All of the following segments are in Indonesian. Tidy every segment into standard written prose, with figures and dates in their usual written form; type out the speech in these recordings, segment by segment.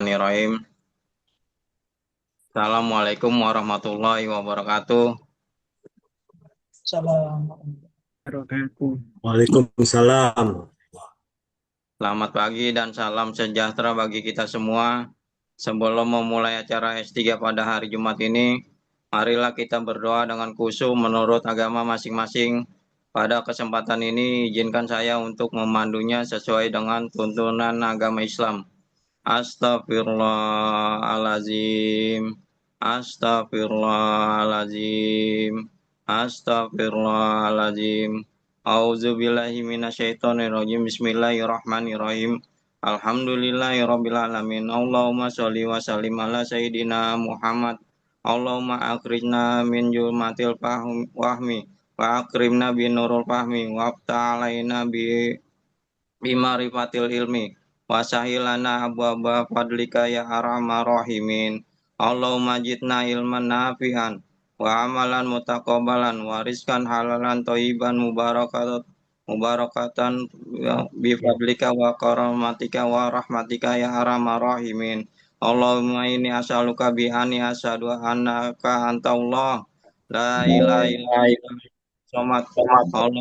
Bismillahirrahmanirrahim. Assalamualaikum warahmatullahi wabarakatuh. Salam. Waalaikumsalam. Selamat pagi dan salam sejahtera bagi kita semua. Sebelum memulai acara S3 pada hari Jumat ini, marilah kita berdoa dengan khusyuk menurut agama masing-masing. Pada kesempatan ini, izinkan saya untuk memandunya sesuai dengan tuntunan agama Islam. Astagfirullahalazim. Astagfirullahalazim. Astagfirullahalazim. Auzubillahi minasyaitonirrajim. Bismillahirrahmanirrahim. Alhamdulillahirabbil alamin. Allahumma sholli wa sallim ala sayyidina Muhammad. Allahumma akhrijna min julmatil wahmi wa akrimna bi nurul fahmi wa alaina bimarifatil ilmi wasahilana abwaba fadlika ya arhamar rahimin. Allahumma jidna ilman nafi'an wa amalan mutaqabbalan wa rizkan halalan thayyiban mubarakatan bi fadlika wa karamatika wa rahmatika ya arhamar rahimin. Allahumma inni as'aluka bi anni asyhadu annaka anta Allah la ilaha illa anta somat. Allah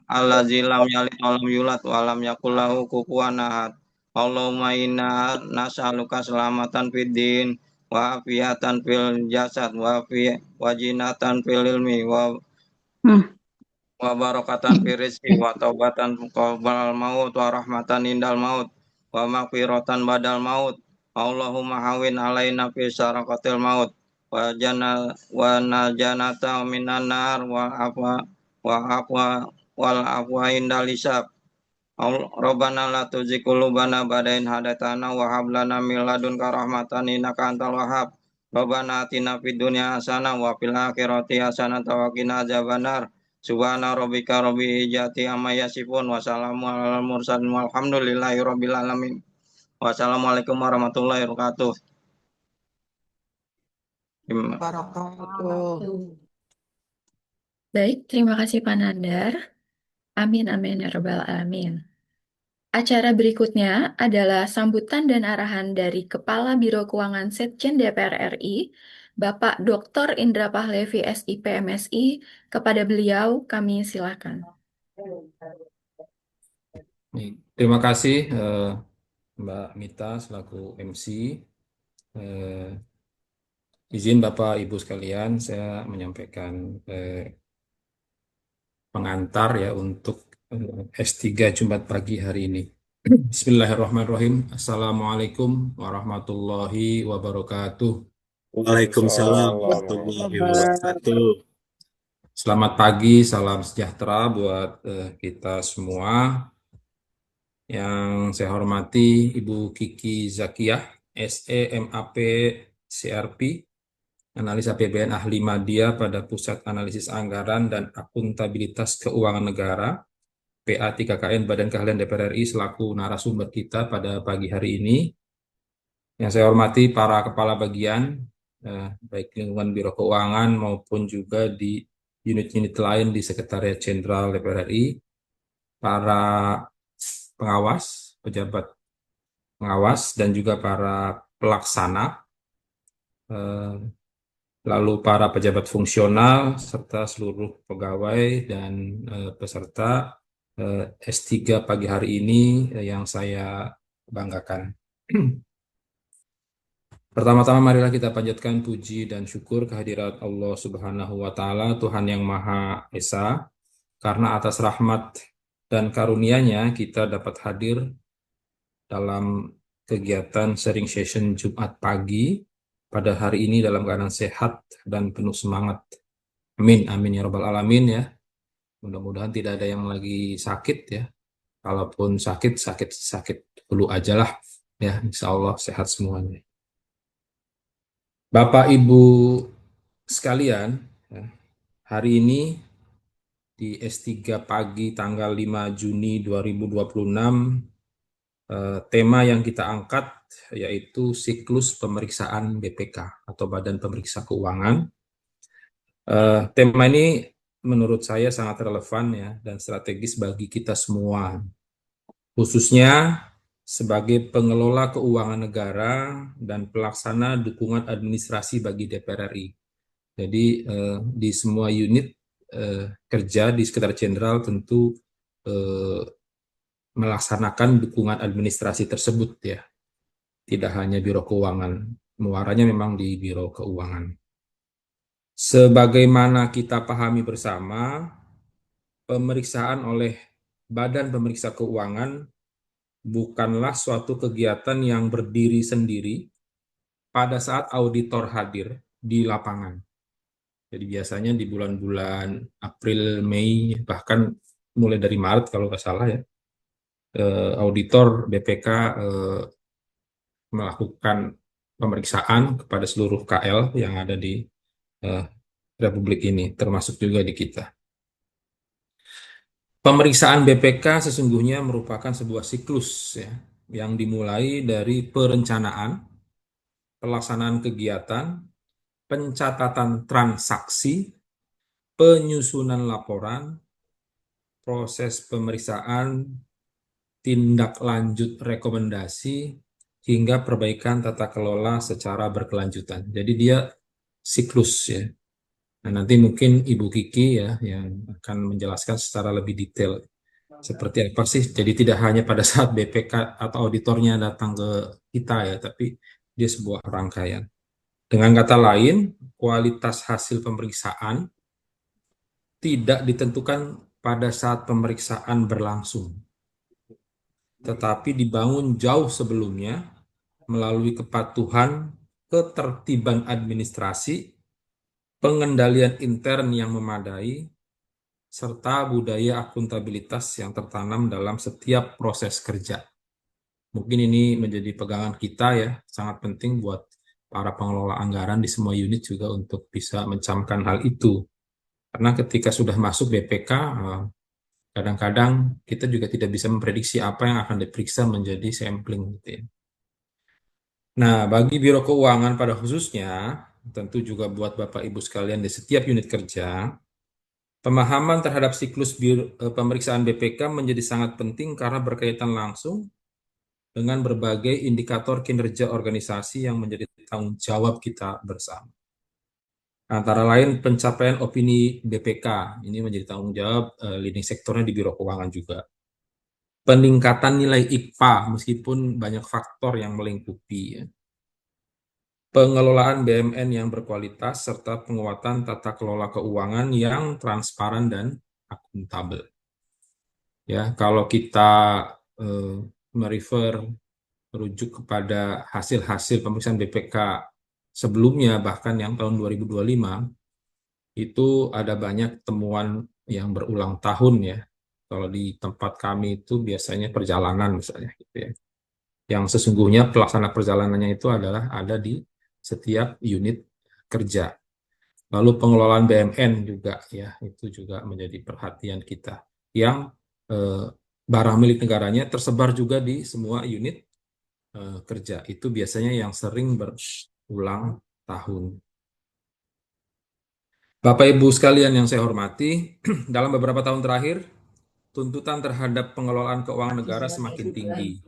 allazi lam yalid walam yulad walam yakul lahu kufuwan ahad. Allahumma inna nas'aluka selamatan fid din wa afiatan fil jasad wa jinatan fil ilmi wa barakatan fil rizqi wa taubatan qabla maut wa rahmatan indal maut wa maghfiratan badal maut. Allahumma hawin alaina fi syaraqatil maut wa najanata minan nar wa afwa wal afwa indal hisab. Rabbana la tuzigh qulubana ba'da idh hadaitana wa hab lana min ladunka rahmatan innaka antal wahhab. Rabbana atina fid dunya hasanah wa fil akhirati hasanah wa qina adzabannar. Subhana rabbika rabbil izzati amma yasifun wa salamun alal mursalin walhamdulillahi rabbil alamin. Wassalamualaikum warahmatullahi wabarakatuh. Barakatuh. Baik, terima kasih Pak Nandar. Amin, amin, ya rabbal alamin. Acara berikutnya adalah sambutan dan arahan dari Kepala Biro Keuangan Setjen DPR RI, Bapak Dr. Indra Pahlevi SIP MSI. Kepada beliau, kami silakan. Terima kasih Mbak Mita selaku MC. Izin Bapak Ibu sekalian, saya menyampaikan pengantar ya untuk S3 Jumat pagi hari ini. Bismillahirrahmanirrahim. Assalamualaikum warahmatullahi wabarakatuh. Waalaikumsalam warahmatullahi wabarakatuh. Selamat pagi, salam sejahtera buat kita semua. Yang saya hormati Ibu Kiki Zakiyah, SE MAP CRP, Analis APBN Ahli Madya pada Pusat Analisis Anggaran dan Akuntabilitas Keuangan Negara, PA 3KN Badan Keahlian DPR RI selaku narasumber kita pada pagi hari ini. Yang saya hormati para kepala bagian, baik lingkungan Biro Keuangan maupun juga di unit-unit lain di Sekretariat Jenderal DPR RI, para pengawas, pejabat pengawas, dan juga para pelaksana, lalu para pejabat fungsional, serta seluruh pegawai dan peserta S3 pagi hari ini yang saya banggakan. Pertama-tama marilah kita panjatkan puji dan syukur kehadirat Allah Subhanahu wa Ta'ala, Tuhan yang Maha Esa, karena atas rahmat dan karunia-Nya kita dapat hadir dalam kegiatan sharing session Jumat pagi pada hari ini dalam keadaan sehat dan penuh semangat. Amin, amin ya rabbal alamin ya. Mudah-mudahan tidak ada yang lagi sakit ya. Kalaupun sakit dulu aja lah ya. Insya Allah sehat semuanya. Bapak Ibu sekalian, ya, hari ini di S3 pagi tanggal 5 Juni 2026, tema yang kita angkat yaitu siklus pemeriksaan BPK atau Badan Pemeriksa Keuangan. Tema ini menurut saya sangat relevan ya dan strategis bagi kita semua, khususnya sebagai pengelola keuangan negara dan pelaksana dukungan administrasi bagi DPR RI. Jadi di semua unit kerja di Sekretariat Jenderal tentu melaksanakan dukungan administrasi tersebut ya. Tidak hanya Biro Keuangan, muaranya memang di Biro Keuangan. Sebagaimana kita pahami bersama, pemeriksaan oleh Badan Pemeriksa Keuangan bukanlah suatu kegiatan yang berdiri sendiri pada saat auditor hadir di lapangan. Jadi biasanya di bulan-bulan April, Mei, bahkan mulai dari Maret kalau nggak salah ya, auditor BPK melakukan pemeriksaan kepada seluruh KL yang ada di Republik ini, termasuk juga di kita. Pemeriksaan BPK sesungguhnya merupakan sebuah siklus ya, yang dimulai dari perencanaan, pelaksanaan kegiatan, pencatatan transaksi, penyusunan laporan, proses pemeriksaan, tindak lanjut rekomendasi, hingga perbaikan tata kelola secara berkelanjutan. Jadi dia siklus ya. Nah, nanti mungkin Ibu Kiki ya yang akan menjelaskan secara lebih detail seperti apa sih. Jadi tidak hanya pada saat BPK atau auditornya datang ke kita ya, tapi dia sebuah rangkaian. Dengan kata lain, kualitas hasil pemeriksaan tidak ditentukan pada saat pemeriksaan berlangsung, tetapi dibangun jauh sebelumnya melalui kepatuhan, ketertiban administrasi, pengendalian intern yang memadai, serta budaya akuntabilitas yang tertanam dalam setiap proses kerja. Mungkin ini menjadi pegangan kita ya, sangat penting buat para pengelola anggaran di semua unit juga untuk bisa mencamkan hal itu. Karena ketika sudah masuk BPK, kadang-kadang kita juga tidak bisa memprediksi apa yang akan diperiksa menjadi sampling gitu ya. Nah, bagi Biro Keuangan pada khususnya, tentu juga buat Bapak Ibu sekalian di setiap unit kerja, pemahaman terhadap siklus pemeriksaan BPK menjadi sangat penting karena berkaitan langsung dengan berbagai indikator kinerja organisasi yang menjadi tanggung jawab kita bersama. Antara lain pencapaian opini BPK, ini menjadi tanggung jawab leading sektornya di Biro Keuangan juga. Peningkatan nilai IKPA meskipun banyak faktor yang melingkupi ya. Pengelolaan BMN yang berkualitas, serta penguatan tata kelola keuangan yang transparan dan akuntabel. Ya, kalau kita merujuk kepada hasil-hasil pemeriksaan BPK sebelumnya, bahkan yang tahun 2025, itu ada banyak temuan yang berulang tahun ya. Kalau di tempat kami itu biasanya perjalanan misalnya gitu ya. Yang sesungguhnya pelaksana perjalanannya itu adalah ada di setiap unit kerja. Lalu pengelolaan BMN juga ya, itu juga menjadi perhatian kita. Yang barang milik negaranya tersebar juga di semua unit kerja. Itu biasanya yang sering berulang tahun. Bapak Ibu sekalian yang saya hormati, dalam beberapa tahun terakhir, tuntutan terhadap pengelolaan keuangan negara semakin tinggi.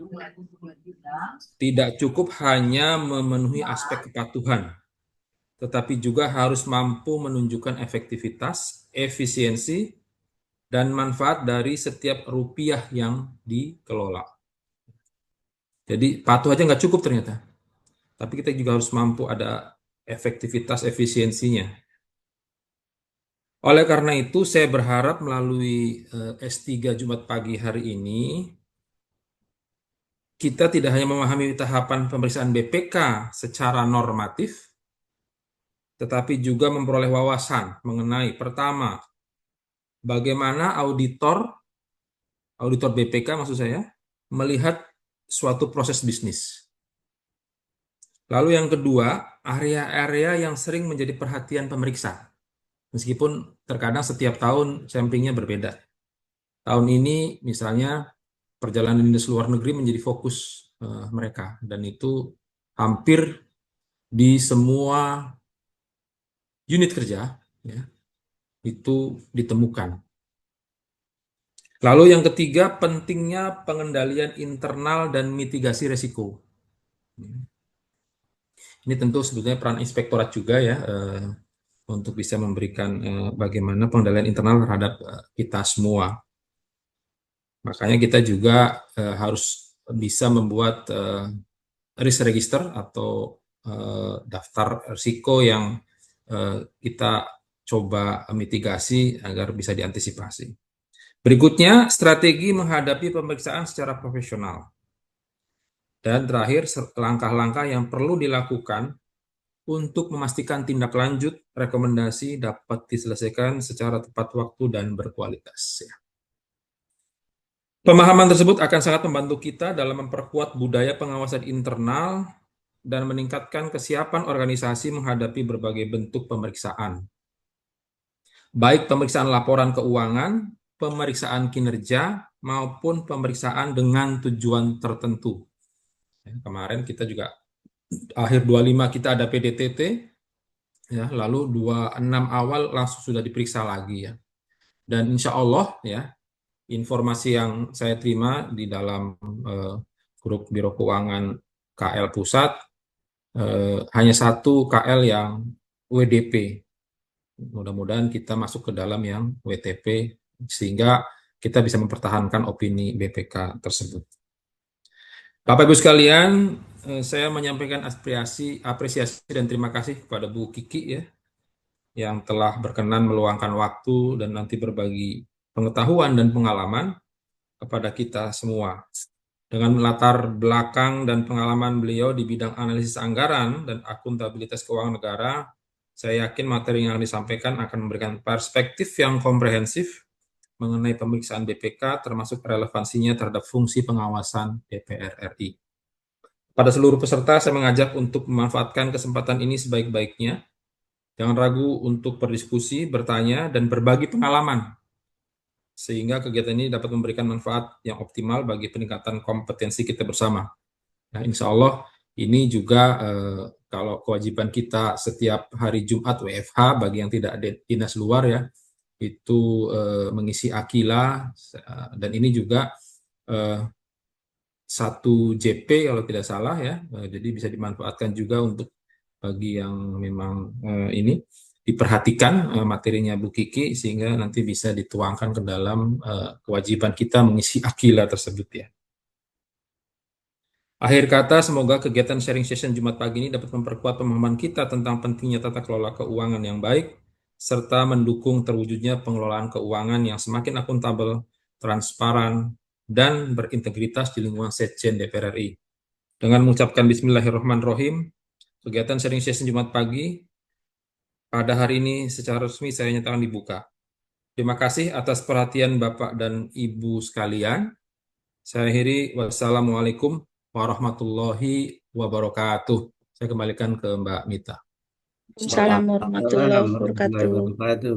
Tidak cukup hanya memenuhi aspek kepatuhan, tetapi juga harus mampu menunjukkan efektivitas, efisiensi, dan manfaat dari setiap rupiah yang dikelola. Jadi patuh aja nggak cukup ternyata, tapi kita juga harus mampu ada efektivitas, efisiensinya. Oleh karena itu, saya berharap melalui S3 Jumat pagi hari ini, kita tidak hanya memahami tahapan pemeriksaan BPK secara normatif, tetapi juga memperoleh wawasan mengenai pertama, bagaimana auditor BPK maksud saya, melihat suatu proses bisnis. Lalu yang kedua, area-area yang sering menjadi perhatian pemeriksa. Meskipun terkadang setiap tahun samplingnya berbeda. Tahun ini misalnya perjalanan dinas luar negeri menjadi fokus mereka. Dan itu hampir di semua unit kerja ya, itu ditemukan. Lalu yang ketiga, pentingnya pengendalian internal dan mitigasi resiko. Ini tentu sebetulnya peran inspektorat juga ya, untuk bisa memberikan bagaimana pengendalian internal terhadap kita semua. Makanya kita juga harus bisa membuat risk register atau daftar risiko yang kita coba mitigasi agar bisa diantisipasi. Berikutnya, strategi menghadapi pemeriksaan secara profesional. Dan terakhir, langkah-langkah yang perlu dilakukan untuk memastikan tindak lanjut rekomendasi dapat diselesaikan secara tepat waktu dan berkualitas. Pemahaman tersebut akan sangat membantu kita dalam memperkuat budaya pengawasan internal dan meningkatkan kesiapan organisasi menghadapi berbagai bentuk pemeriksaan. Baik pemeriksaan laporan keuangan, pemeriksaan kinerja, maupun pemeriksaan dengan tujuan tertentu. Kemarin kita juga, akhir 25 kita ada PDTT, ya, lalu 26 awal langsung sudah diperiksa lagi ya. Dan insya Allah ya, informasi yang saya terima di dalam grup Biro Keuangan KL Pusat, hanya satu KL yang WDP. Mudah-mudahan kita masuk ke dalam yang WTP sehingga kita bisa mempertahankan opini BPK tersebut. Bapak Ibu sekalian, saya menyampaikan apresiasi dan terima kasih kepada Bu Kiki ya, yang telah berkenan meluangkan waktu dan nanti berbagi pengetahuan dan pengalaman kepada kita semua. Dengan latar belakang dan pengalaman beliau di bidang analisis anggaran dan akuntabilitas keuangan negara, saya yakin materi yang disampaikan akan memberikan perspektif yang komprehensif mengenai pemeriksaan BPK termasuk relevansinya terhadap fungsi pengawasan DPR RI. Pada seluruh peserta, saya mengajak untuk memanfaatkan kesempatan ini sebaik-baiknya. Jangan ragu untuk berdiskusi, bertanya, dan berbagi pengalaman, sehingga kegiatan ini dapat memberikan manfaat yang optimal bagi peningkatan kompetensi kita bersama. Nah, insya Allah ini juga kalau kewajiban kita setiap hari Jumat WFH bagi yang tidak ada dinas luar ya, itu mengisi akila, dan ini juga 1 JP kalau tidak salah ya, jadi bisa dimanfaatkan juga untuk bagi yang memang ini diperhatikan materinya Bu Kiki sehingga nanti bisa dituangkan ke dalam kewajiban kita mengisi akila tersebut ya. Akhir kata, semoga kegiatan sharing session Jumat pagi ini dapat memperkuat pemahaman kita tentang pentingnya tata kelola keuangan yang baik, serta mendukung terwujudnya pengelolaan keuangan yang semakin akuntabel, transparan, dan berintegritas di lingkungan Sekjen DPR RI. Dengan mengucapkan Bismillahirrahmanirrahim, kegiatan sharing session Jumat pagi pada hari ini secara resmi saya nyatakan dibuka. Terima kasih atas perhatian Bapak dan Ibu sekalian. Saya akhiri, wassalamualaikum warahmatullahi wabarakatuh. Saya kembalikan ke Mbak Mita. Assalamualaikum warahmatullahi wabarakatuh.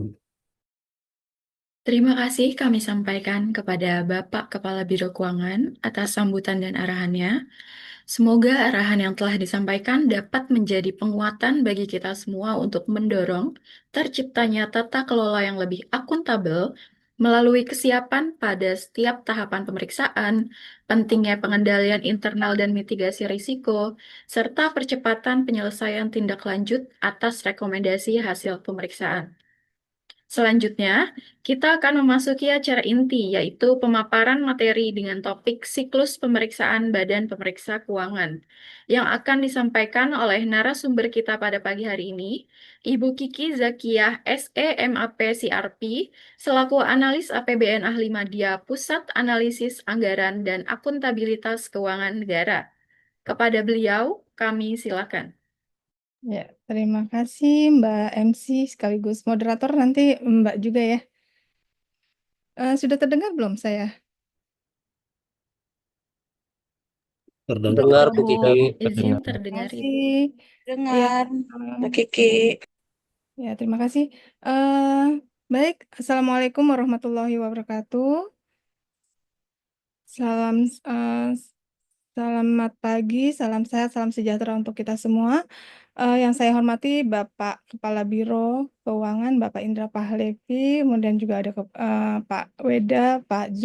Terima kasih kami sampaikan kepada Bapak Kepala Biro Keuangan atas sambutan dan arahannya. Semoga arahan yang telah disampaikan dapat menjadi penguatan bagi kita semua untuk mendorong terciptanya tata kelola yang lebih akuntabel melalui kesiapan pada setiap tahapan pemeriksaan, pentingnya pengendalian internal dan mitigasi risiko, serta percepatan penyelesaian tindak lanjut atas rekomendasi hasil pemeriksaan. Selanjutnya, kita akan memasuki acara inti, yaitu pemaparan materi dengan topik siklus pemeriksaan Badan Pemeriksa Keuangan, yang akan disampaikan oleh narasumber kita pada pagi hari ini, Ibu Kiki Zakiyah, SE MAP CRP, selaku analis APBN Ahli Madya Pusat Analisis Anggaran dan Akuntabilitas Keuangan Negara. Kepada beliau, kami silakan. Ya, terima kasih Mbak MC sekaligus moderator, nanti Mbak juga ya. Sudah terdengar belum saya? Terdengar Bu Kiki. Izin Terima terdengar, Ibu. kasih. Dengar, Ya, Mbak Kiki. ya, terima kasih. Baik, Assalamualaikum warahmatullahi wabarakatuh. Salam Selamat pagi, salam sehat, salam sejahtera untuk kita semua. Yang saya hormati Bapak Kepala Biro Keuangan, Bapak Indra Pahlevi, kemudian juga ada Pak Weda, Pak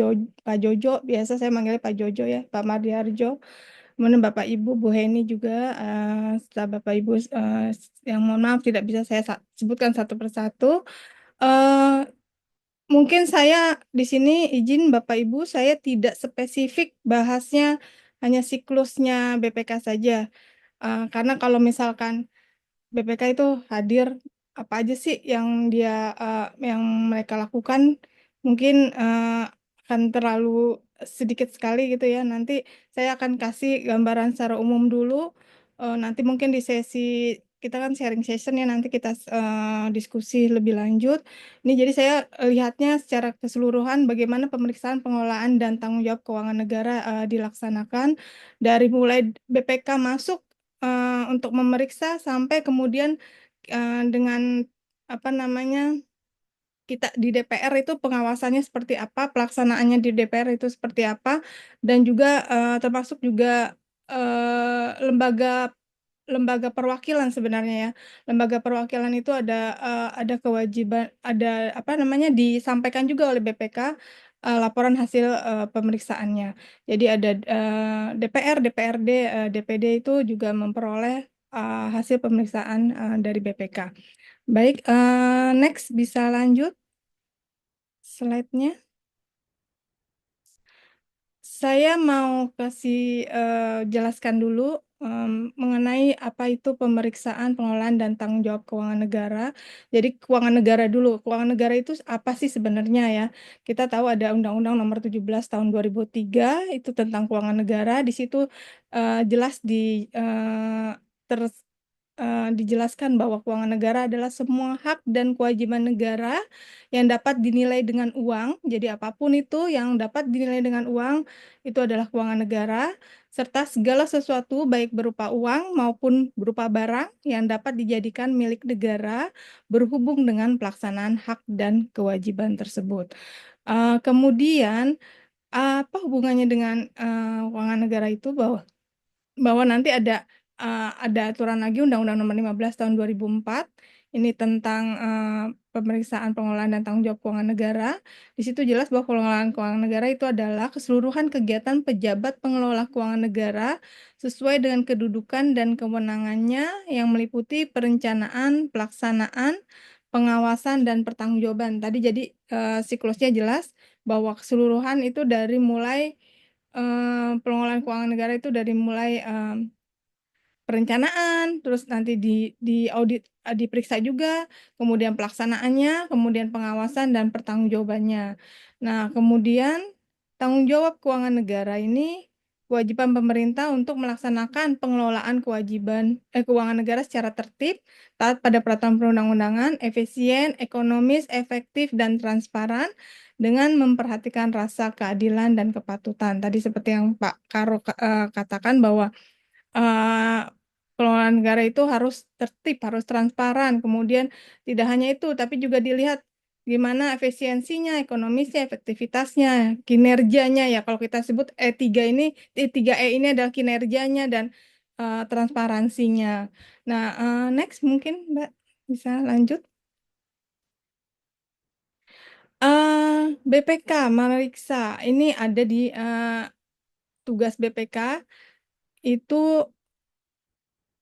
Jojo, biasa saya manggilnya Pak Jojo ya, Pak Mardiarjo, kemudian Bapak Ibu, Bu Heni juga, setelah Bapak Ibu yang mohon maaf tidak bisa saya sebutkan satu persatu. Eh, Mungkin saya di sini izin Bapak Ibu, saya tidak spesifik bahasnya hanya siklusnya BPK saja. Karena kalau misalkan BPK itu hadir, apa aja sih yang yang mereka lakukan, mungkin akan terlalu sedikit sekali gitu ya. Nanti saya akan kasih gambaran secara umum dulu. Nanti mungkin di sesi kita kan sharing session ya, nanti kita diskusi lebih lanjut. Ini jadi saya lihatnya secara keseluruhan bagaimana pemeriksaan pengelolaan dan tanggung jawab keuangan negara dilaksanakan dari mulai BPK masuk untuk memeriksa sampai kemudian dengan apa namanya kita di DPR itu pengawasannya seperti apa, pelaksanaannya di DPR itu seperti apa, dan juga termasuk juga lembaga lembaga perwakilan sebenarnya ya. Lembaga perwakilan itu ada kewajiban, ada apa namanya disampaikan juga oleh BPK laporan hasil pemeriksaannya. Jadi ada DPR, DPRD, DPD itu juga memperoleh hasil pemeriksaan dari BPK. Baik, next bisa lanjut slide-nya. Saya mau kasih jelaskan dulu mengenai apa itu pemeriksaan pengelolaan dan tanggung jawab keuangan negara. Jadi keuangan negara dulu. Keuangan negara itu apa sih sebenarnya ya? Kita tahu ada Undang-Undang Nomor 17 Tahun 2003 itu tentang keuangan negara. Di situ jelas dijelaskan bahwa keuangan negara adalah semua hak dan kewajiban negara yang dapat dinilai dengan uang. Jadi apapun itu yang dapat dinilai dengan uang itu adalah keuangan negara, serta segala sesuatu baik berupa uang maupun berupa barang yang dapat dijadikan milik negara berhubung dengan pelaksanaan hak dan kewajiban tersebut. Kemudian apa hubungannya dengan keuangan negara itu bahwa nanti ada aturan lagi Undang-Undang Nomor 15 Tahun 2004 ini tentang pemeriksaan pengelolaan dan tanggung jawab keuangan negara. Di situ jelas bahwa pengelolaan keuangan negara itu adalah keseluruhan kegiatan pejabat pengelola keuangan negara sesuai dengan kedudukan dan kewenangannya yang meliputi perencanaan, pelaksanaan, pengawasan dan pertanggungjawaban. Tadi jadi siklusnya jelas bahwa keseluruhan itu dari mulai pengelolaan keuangan negara itu dari mulai perencanaan, terus nanti di audit, diperiksa juga, kemudian pelaksanaannya, kemudian pengawasan dan pertanggungjawabannya. Nah, kemudian tanggung jawab keuangan negara ini kewajiban pemerintah untuk melaksanakan pengelolaan keuangan negara secara tertib, taat pada peraturan perundang-undangan, efisien, ekonomis, efektif dan transparan dengan memperhatikan rasa keadilan dan kepatutan. Tadi seperti yang Pak Karo katakan bahwa eh, pengelolaan negara itu harus tertib, harus transparan. Kemudian tidak hanya itu, tapi juga dilihat gimana efisiensinya, ekonomisnya, efektivitasnya, kinerjanya ya. Kalau kita sebut E3 ini, E3E ini adalah kinerjanya dan transparansinya. Nah, next mungkin Mbak bisa lanjut. BPK meriksa ini ada di tugas BPK itu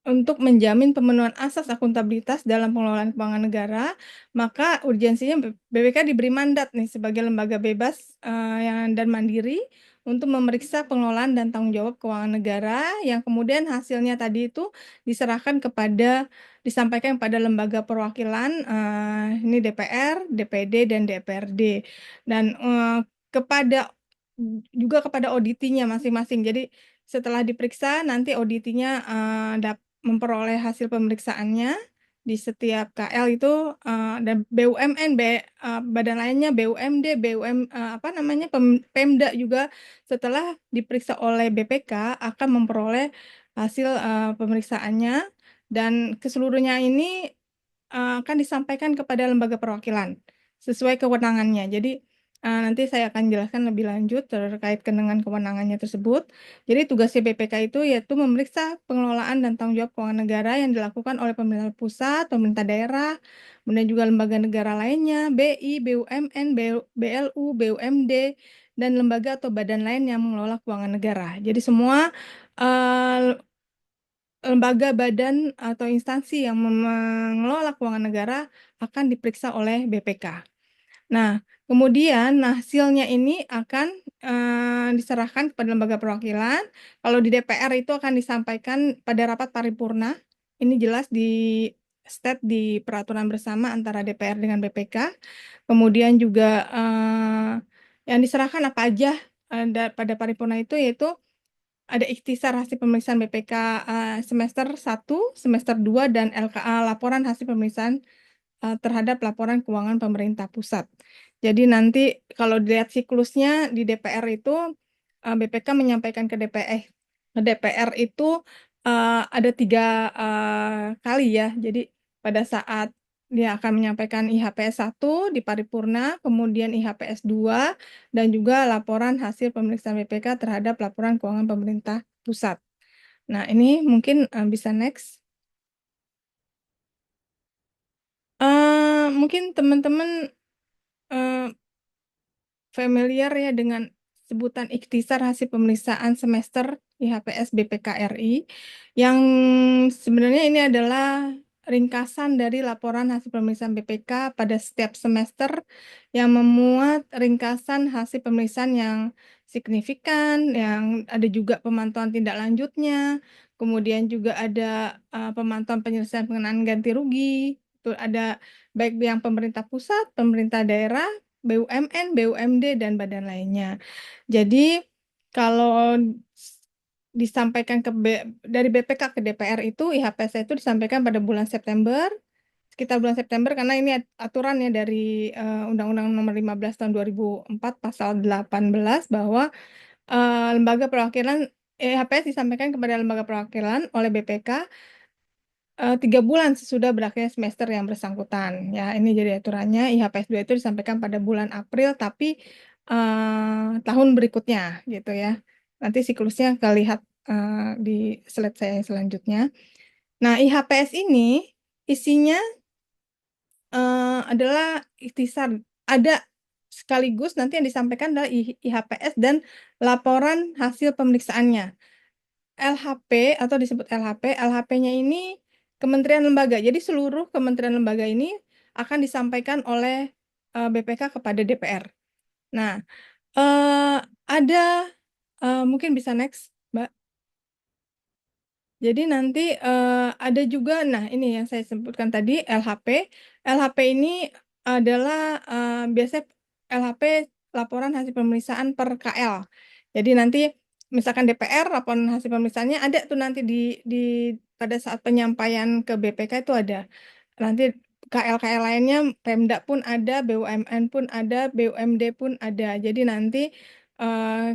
untuk menjamin pemenuhan asas akuntabilitas dalam pengelolaan keuangan negara, maka urgensinya BPK diberi mandat nih sebagai lembaga bebas dan mandiri untuk memeriksa pengelolaan dan tanggung jawab keuangan negara yang kemudian hasilnya tadi itu disampaikan kepada lembaga perwakilan ini DPR, DPD dan DPRD dan juga kepada auditinya masing-masing. Jadi setelah diperiksa nanti auditinya memperoleh hasil pemeriksaannya di setiap KL itu dan BUMN, badan lainnya BUMD, Pemda juga setelah diperiksa oleh BPK akan memperoleh hasil pemeriksaannya dan keseluruhnya ini akan disampaikan kepada lembaga perwakilan sesuai kewenangannya. Jadi Nanti saya akan jelaskan lebih lanjut terkait dengan kewenangannya tersebut. Jadi tugasnya BPK itu yaitu memeriksa pengelolaan dan tanggung jawab keuangan negara yang dilakukan oleh pemerintah pusat, pemerintah daerah, kemudian juga lembaga negara lainnya, BI, BUMN, BLU, BUMD, dan lembaga atau badan lain yang mengelola keuangan negara. Jadi semua eh, lembaga, badan, atau instansi yang mengelola keuangan negara akan diperiksa oleh BPK. Nah, kemudian hasilnya ini akan diserahkan kepada lembaga perwakilan. Kalau di DPR itu akan disampaikan pada rapat paripurna. Ini jelas di state di peraturan bersama antara DPR dengan BPK. Kemudian juga yang diserahkan apa aja pada paripurna itu yaitu ada ikhtisar hasil pemeriksaan BPK semester 1, semester 2, dan LKA laporan hasil pemeriksaan terhadap laporan keuangan pemerintah pusat. Jadi nanti kalau dilihat siklusnya di DPR itu BPK menyampaikan ke DPR itu ada 3 kali ya. Jadi pada saat dia akan menyampaikan IHPS 1 di paripurna, kemudian IHPS 2, dan juga laporan hasil pemeriksaan BPK terhadap laporan keuangan pemerintah pusat. Nah, ini mungkin bisa next. Mungkin teman-teman familiar ya dengan sebutan ikhtisar hasil pemeriksaan semester IHPS BPK RI, yang sebenarnya ini adalah ringkasan dari laporan hasil pemeriksaan BPK pada setiap semester yang memuat ringkasan hasil pemeriksaan yang signifikan, yang ada juga pemantauan tindak lanjutnya, kemudian juga ada pemantauan penyelesaian pengenaan ganti rugi, itu ada baik yang pemerintah pusat, pemerintah daerah, BUMN, BUMD, dan badan lainnya. Jadi kalau disampaikan dari BPK ke DPR itu IHPS itu disampaikan pada bulan September, sekitar bulan September, karena ini aturan ya dari Undang-Undang Nomor 15 tahun 2004 pasal 18 bahwa lembaga perwakilan IHPS disampaikan kepada lembaga perwakilan oleh BPK 3 bulan sesudah berakhirnya semester yang bersangkutan. Ya, ini jadi aturannya. IHPS 2 itu disampaikan pada bulan April, tapi tahun berikutnya gitu ya. Nanti siklusnya lihat di slide saya yang selanjutnya. Nah, IHPS ini isinya adalah ikhtisar. Ada sekaligus nanti yang disampaikan adalah IHPS dan laporan hasil pemeriksaannya. LHP atau disebut LHP, LHP-nya ini kementerian lembaga. Jadi seluruh kementerian lembaga ini akan disampaikan oleh BPK kepada DPR. Nah, ada mungkin bisa next, Mbak. Jadi nanti ada juga, nah ini yang saya sebutkan tadi LHP. LHP ini adalah biasanya LHP laporan hasil pemeriksaan per KL. Jadi nanti misalkan DPR laporan hasil pemeriksaannya ada tuh nanti di pada saat penyampaian ke BPK itu ada. Nanti KL-KL lainnya Pemda pun ada, BUMN pun ada, BUMD pun ada. Jadi nanti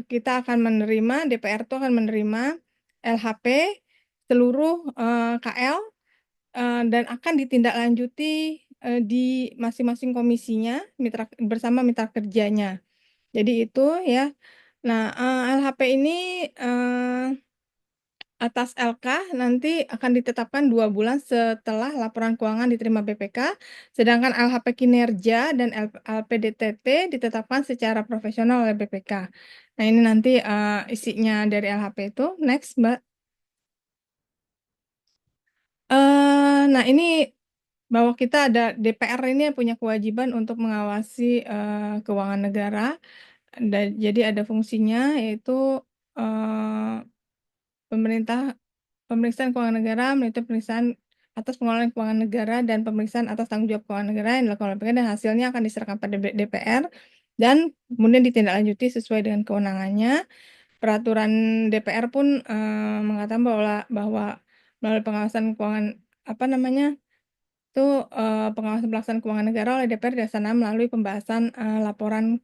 kita akan menerima, DPR itu akan menerima LHP seluruh KL dan akan ditindaklanjuti di masing-masing komisinya bersama mitra kerjanya. Jadi itu ya. Nah, LHP ini atas LK nanti akan ditetapkan 2 bulan setelah laporan keuangan diterima BPK, sedangkan LHP kinerja dan LPDTT ditetapkan secara profesional oleh BPK. Nah, ini nanti isinya dari LHP itu. Next, Mbak. Nah, ini bahwa kita ada DPR ini yang punya kewajiban untuk mengawasi keuangan negara. Jadi ada fungsinya yaitu pemeriksaan keuangan negara, melakukan pemeriksaan atas pengelolaan keuangan negara dan pemeriksaan atas tanggung jawab keuangan negara yang dilakukan oleh BPK, dan hasilnya akan diserahkan pada DPR dan kemudian ditindaklanjuti sesuai dengan kewenangannya. Peraturan DPR pun mengatakan bahwa melalui pengawasan keuangan apa namanya itu pengawasan pelaksanaan keuangan negara oleh DPR dilaksanakan melalui pembahasan laporan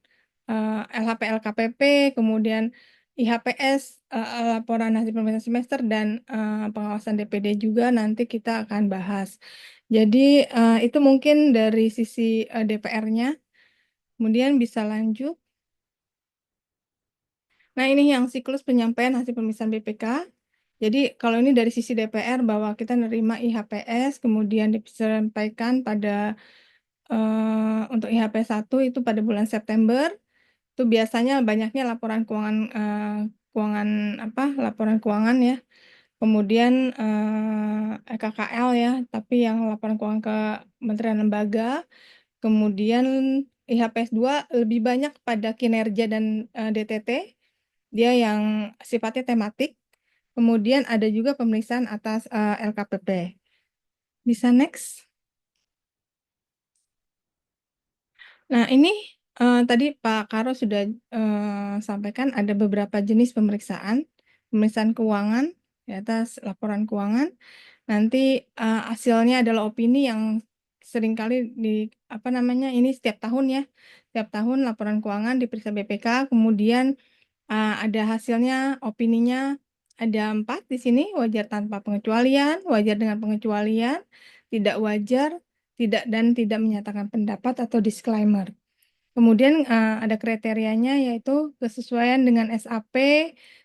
LHP LKPP, kemudian IHPS, laporan hasil pemeriksaan semester, dan pengawasan DPD juga nanti kita akan bahas. Jadi itu mungkin dari sisi DPR-nya. Kemudian bisa lanjut. Nah, ini yang siklus penyampaian hasil pemeriksaan BPK. Jadi kalau ini dari sisi DPR bahwa kita nerima IHPS, kemudian disampaikan pada untuk IHP 1 itu pada bulan September. Itu biasanya banyaknya laporan keuangan laporan keuangan ya. Kemudian KKL ya, tapi yang laporan keuangan ke Kementerian Lembaga. Kemudian IHPS 2 lebih banyak pada kinerja dan DTT. Dia yang sifatnya tematik. Kemudian ada juga pemeriksaan atas LKPP. Bisa next. Nah, ini tadi Pak Karo sudah sampaikan ada beberapa jenis pemeriksaan. Pemeriksaan keuangan di atas laporan keuangan. Nanti hasilnya adalah opini yang seringkali ini setiap tahun ya. Setiap tahun laporan keuangan diperiksa BPK, kemudian ada hasilnya, opininya ada 4 di sini, wajar tanpa pengecualian, wajar dengan pengecualian, tidak wajar, tidak menyatakan pendapat atau disclaimer. Kemudian ada kriterianya yaitu kesesuaian dengan SAP,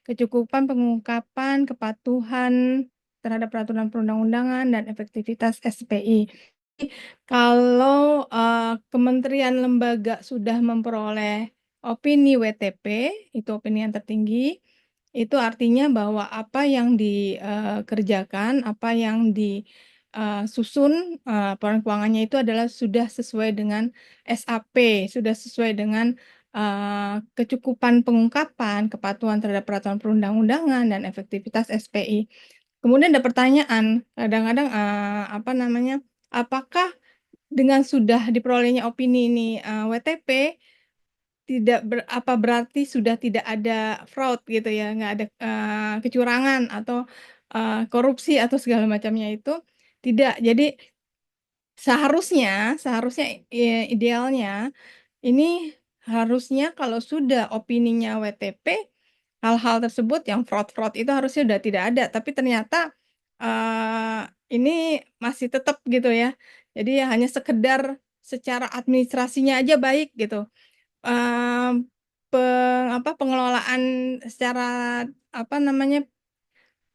kecukupan pengungkapan, kepatuhan terhadap peraturan perundang-undangan, dan efektivitas SPI. Kalau kementerian lembaga sudah memperoleh opini WTP, itu opini yang tertinggi, itu artinya bahwa apa yang dikerjakan, apa yang disusun laporan keuangannya itu adalah sudah sesuai dengan SAP, sudah sesuai dengan kecukupan pengungkapan, kepatuhan terhadap peraturan perundang-undangan, dan efektivitas SPI. Kemudian ada pertanyaan, kadang-kadang apakah dengan sudah diperolehnya opini ini WTP apa berarti sudah tidak ada fraud gitu ya, nggak ada kecurangan atau korupsi atau segala macamnya itu tidak. Jadi seharusnya idealnya ini harusnya kalau sudah opininya WTP, hal-hal tersebut yang fraud-fraud itu harusnya sudah tidak ada, tapi ternyata ini masih tetap gitu ya. Jadi ya hanya sekedar secara administrasinya aja baik gitu. Pengelolaan secara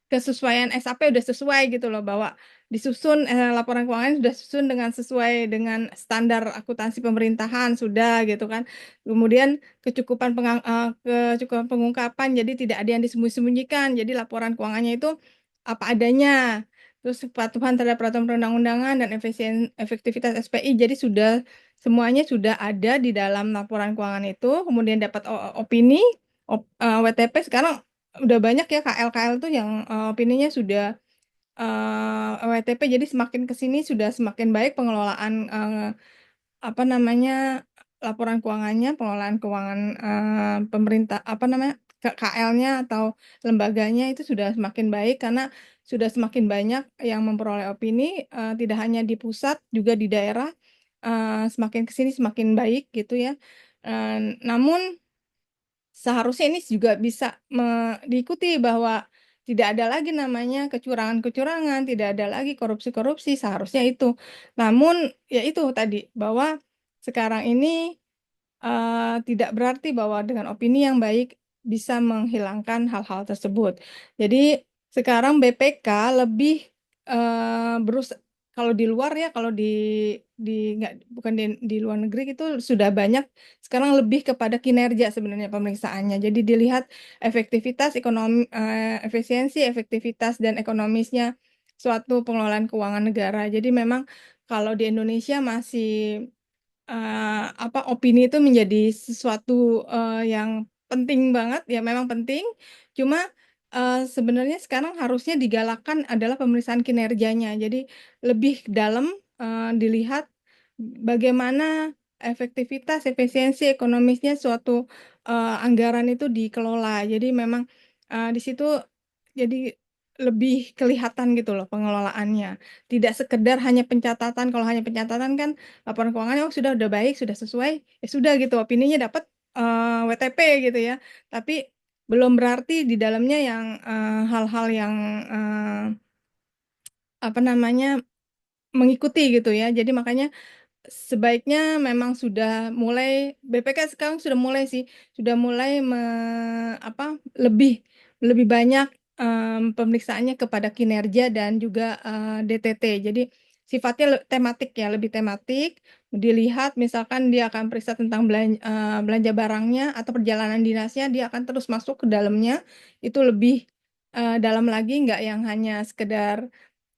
kesesuaian SAP udah sesuai gitu loh, bahwa disusun laporan keuangan sudah susun sesuai dengan standar akuntansi pemerintahan sudah gitu kan. Kemudian kecukupan pengungkapan, jadi tidak ada yang disembunyikan. Jadi laporan keuangannya itu apa adanya. Terus kepatuhan terhadap peraturan perundang-undangan dan efektivitas SPI, jadi semuanya sudah ada di dalam laporan keuangan itu. Kemudian dapat opini WTP. Sekarang udah banyak ya KL-KL tuh yang opininya sudah WTP, jadi semakin ke sini sudah semakin baik pengelolaan laporan keuangannya, pengelolaan keuangan pemerintah KL-nya atau lembaganya itu sudah semakin baik karena sudah semakin banyak yang memperoleh opini, tidak hanya di pusat juga di daerah, semakin ke sini semakin baik gitu ya. Namun seharusnya ini juga bisa diikuti bahwa tidak ada lagi namanya kecurangan-kecurangan, tidak ada lagi korupsi-korupsi, seharusnya itu. Namun ya itu tadi, bahwa sekarang ini tidak berarti bahwa dengan opini yang baik bisa menghilangkan hal-hal tersebut. Jadi sekarang BPK lebih kalau di luar ya, kalau nggak, bukan di luar negeri itu sudah banyak sekarang lebih kepada kinerja sebenarnya pemeriksaannya. Jadi dilihat efektivitas ekonomi, efisiensi, efektivitas dan ekonomisnya suatu pengelolaan keuangan negara. Jadi memang kalau di Indonesia masih opini itu menjadi sesuatu yang penting banget, ya memang penting. Cuma sebenarnya sekarang harusnya digalakkan adalah pemeriksaan kinerjanya. Jadi lebih dalam dilihat bagaimana efektivitas, efisiensi, ekonomisnya suatu anggaran itu dikelola. Jadi memang di situ jadi lebih kelihatan gitu loh pengelolaannya. Tidak sekedar hanya pencatatan. Kalau hanya pencatatan kan laporan keuangannya sudah baik, sudah sesuai, ya sudah gitu, opininya dapat WTP gitu ya. Tapi belum berarti di dalamnya yang hal-hal yang mengikuti gitu ya. Jadi makanya sebaiknya memang sudah mulai BPK sekarang sudah mulai sih, sudah mulai lebih lebih banyak pemeriksaannya kepada kinerja dan juga DTT. Jadi sifatnya tematik ya, lebih tematik. Dilihat misalkan dia akan periksa tentang belanja barangnya atau perjalanan dinasnya, dia akan terus masuk ke dalamnya. Itu lebih dalam lagi, nggak yang hanya sekedar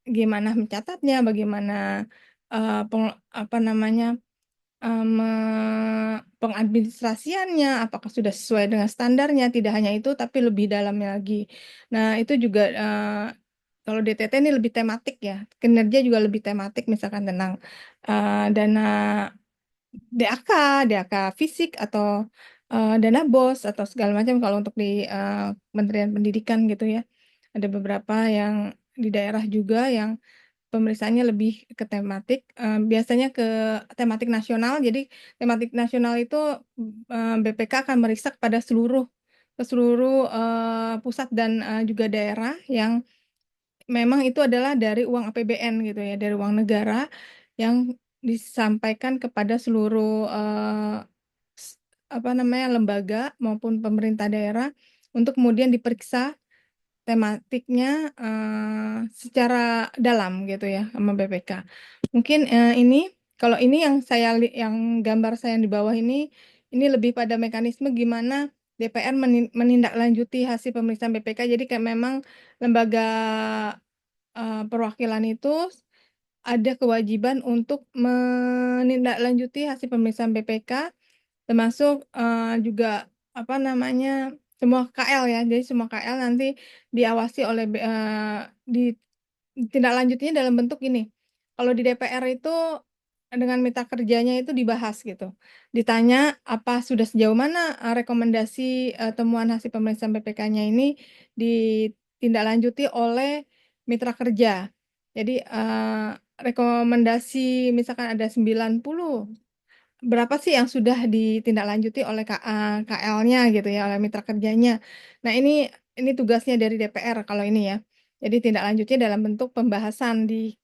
gimana mencatatnya, bagaimana apa namanya pengadministrasiannya, apakah sudah sesuai dengan standarnya, tidak hanya itu, tapi lebih dalamnya lagi. Nah, itu juga kalau DTT ini lebih tematik ya, kinerja juga lebih tematik, misalkan tentang dana DAK, DAK fisik atau dana BOS atau segala macam kalau untuk di Kementerian Pendidikan gitu ya. Ada beberapa yang di daerah juga yang pemeriksaannya lebih ke tematik, biasanya ke tematik nasional. Jadi tematik nasional itu BPK akan meriksa ke seluruh pusat dan juga daerah yang memang itu adalah dari uang APBN gitu ya, dari uang negara yang disampaikan kepada seluruh lembaga maupun pemerintah daerah untuk kemudian diperiksa tematiknya secara dalam gitu ya sama BPK. Mungkin ini kalau ini yang gambar saya yang di bawah ini lebih pada mekanisme gimana DPR menindaklanjuti hasil pemeriksaan BPK. Jadi kayak memang lembaga perwakilan itu ada kewajiban untuk menindaklanjuti hasil pemeriksaan BPK, termasuk juga semua KL ya. Jadi semua KL nanti diawasi oleh ditindaklanjutinya dalam bentuk ini. Kalau di DPR itu dengan mitra kerjanya itu dibahas gitu. Ditanya apa sudah sejauh mana rekomendasi temuan hasil pemeriksaan BPK-nya ini ditindaklanjuti oleh mitra kerja. Jadi rekomendasi misalkan ada 90, berapa sih yang sudah ditindaklanjuti oleh KL-nya gitu ya, oleh mitra kerjanya. Nah, ini tugasnya dari DPR kalau ini ya. Jadi tindak lanjutnya dalam bentuk pembahasan di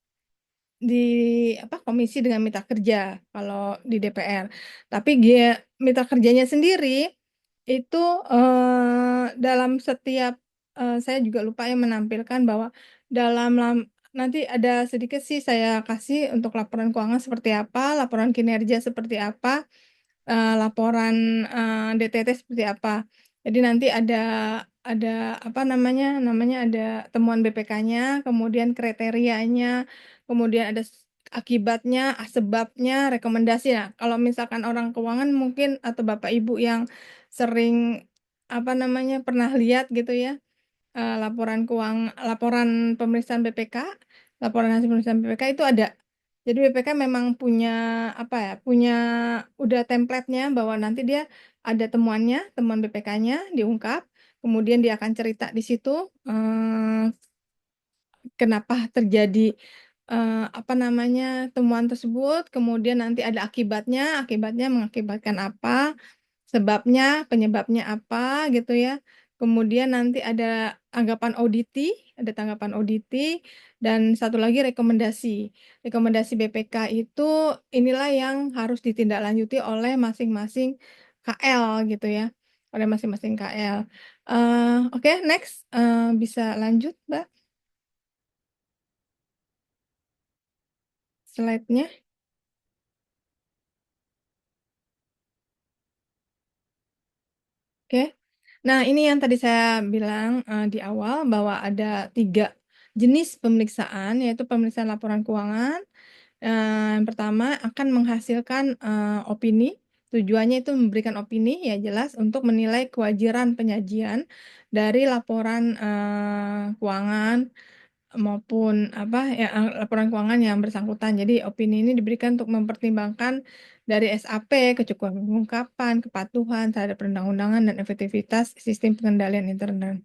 komisi dengan mitra kerja kalau di DPR. Tapi dia mitra kerjanya sendiri itu dalam setiap saya juga lupa ya menampilkan bahwa nanti ada sedikit sih saya kasih untuk laporan keuangan seperti apa, laporan kinerja seperti apa, laporan DTT seperti apa. Jadi nanti ada ada temuan BPK-nya, kemudian kriterianya, kemudian ada akibatnya, sebabnya, rekomendasi. Nah, kalau misalkan orang keuangan mungkin atau Bapak Ibu yang sering pernah lihat gitu ya, laporan pemeriksaan BPK, laporan hasil pemeriksaan BPK itu ada. Jadi BPK memang punya punya udah template-nya bahwa nanti dia ada temuan BPK-nya diungkap, kemudian dia akan cerita di situ kenapa terjadi temuan tersebut, kemudian nanti ada akibatnya mengakibatkan apa, penyebabnya apa gitu ya. Kemudian nanti ada tanggapan auditi, dan satu lagi rekomendasi. Rekomendasi BPK itu inilah yang harus ditindaklanjuti oleh masing-masing KL gitu ya, oleh masing-masing KL. Oke, next. Bisa lanjut, Mbak, slide-nya. Oke. Nah, ini yang tadi saya bilang di awal bahwa ada 3 jenis pemeriksaan, yaitu pemeriksaan laporan keuangan. Yang pertama akan menghasilkan opini. Tujuannya itu memberikan opini, ya jelas, untuk menilai kewajaran penyajian dari laporan keuangan maupun laporan keuangan yang bersangkutan. Jadi opini ini diberikan untuk mempertimbangkan dari SAP, kecukupan pengungkapan, kepatuhan terhadap perundang-undangan dan efektivitas sistem pengendalian internal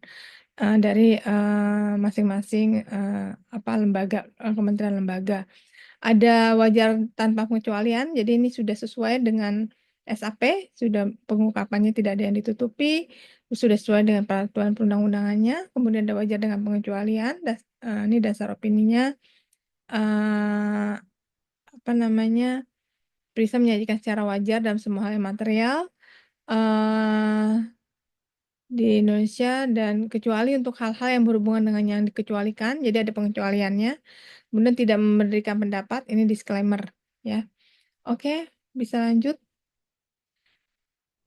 dari masing-masing lembaga, kementerian lembaga. Ada wajar tanpa pengecualian, jadi ini sudah sesuai dengan SAP, sudah pengungkapannya tidak ada yang ditutupi, sudah sesuai dengan peraturan perundang-undangannya. Kemudian ada wajar dengan pengecualian, ini dasar opininya. bisa menyajikan secara wajar dalam semua hal yang material di Indonesia, dan kecuali untuk hal-hal yang berhubungan dengan yang dikecualikan, jadi ada pengecualiannya. Kemudian tidak memberikan pendapat, ini disclaimer ya. Oke, bisa lanjut.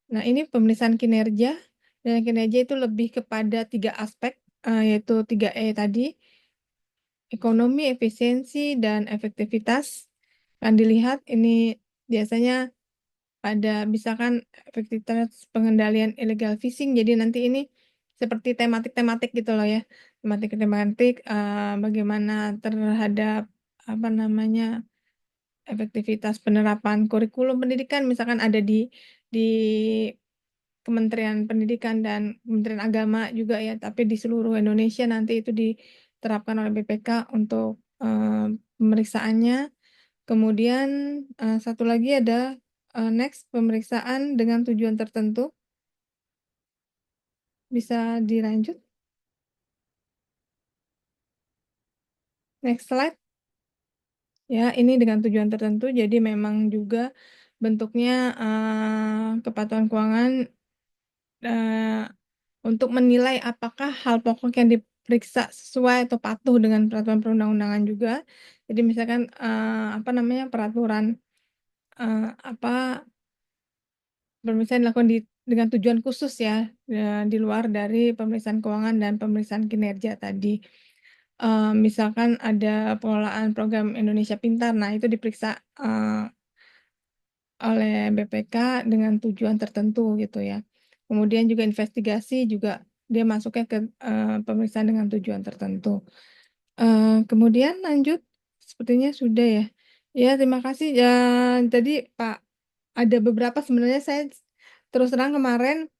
Nah, ini pemeriksaan kinerja. Dan kinerja itu lebih kepada 3 aspek, yaitu 3E tadi, ekonomi, efisiensi, dan efektivitas. Akan dilihat ini biasanya pada misalkan efektivitas pengendalian illegal fishing, jadi nanti ini seperti tematik-tematik gitu loh ya. Tematik-tematik, bagaimana terhadap, apa namanya, efektivitas penerapan kurikulum pendidikan, misalkan ada di Kementerian Pendidikan dan Kementerian Agama juga ya, tapi di seluruh Indonesia nanti itu diterapkan oleh BPK untuk pemeriksaannya. Kemudian satu lagi ada next, pemeriksaan dengan tujuan tertentu. Bisa dilanjut. Next slide. Ya, ini dengan tujuan tertentu, jadi memang juga bentuknya kepatuhan keuangan untuk menilai apakah hal pokok yang diperiksa sesuai atau patuh dengan peraturan perundang-undangan juga. Jadi misalkan apa namanya, peraturan apa, pemeriksaan dilakukan dengan tujuan khusus ya, di luar dari pemeriksaan keuangan dan pemeriksaan kinerja tadi. Misalkan ada pengelolaan program Indonesia Pintar, nah itu diperiksa oleh BPK dengan tujuan tertentu gitu ya. Kemudian juga investigasi juga dia masuknya ke pemeriksaan dengan tujuan tertentu. Kemudian lanjut, sepertinya sudah ya. Ya, terima kasih. Ya, tadi Pak, ada beberapa sebenarnya saya terus terang kemarin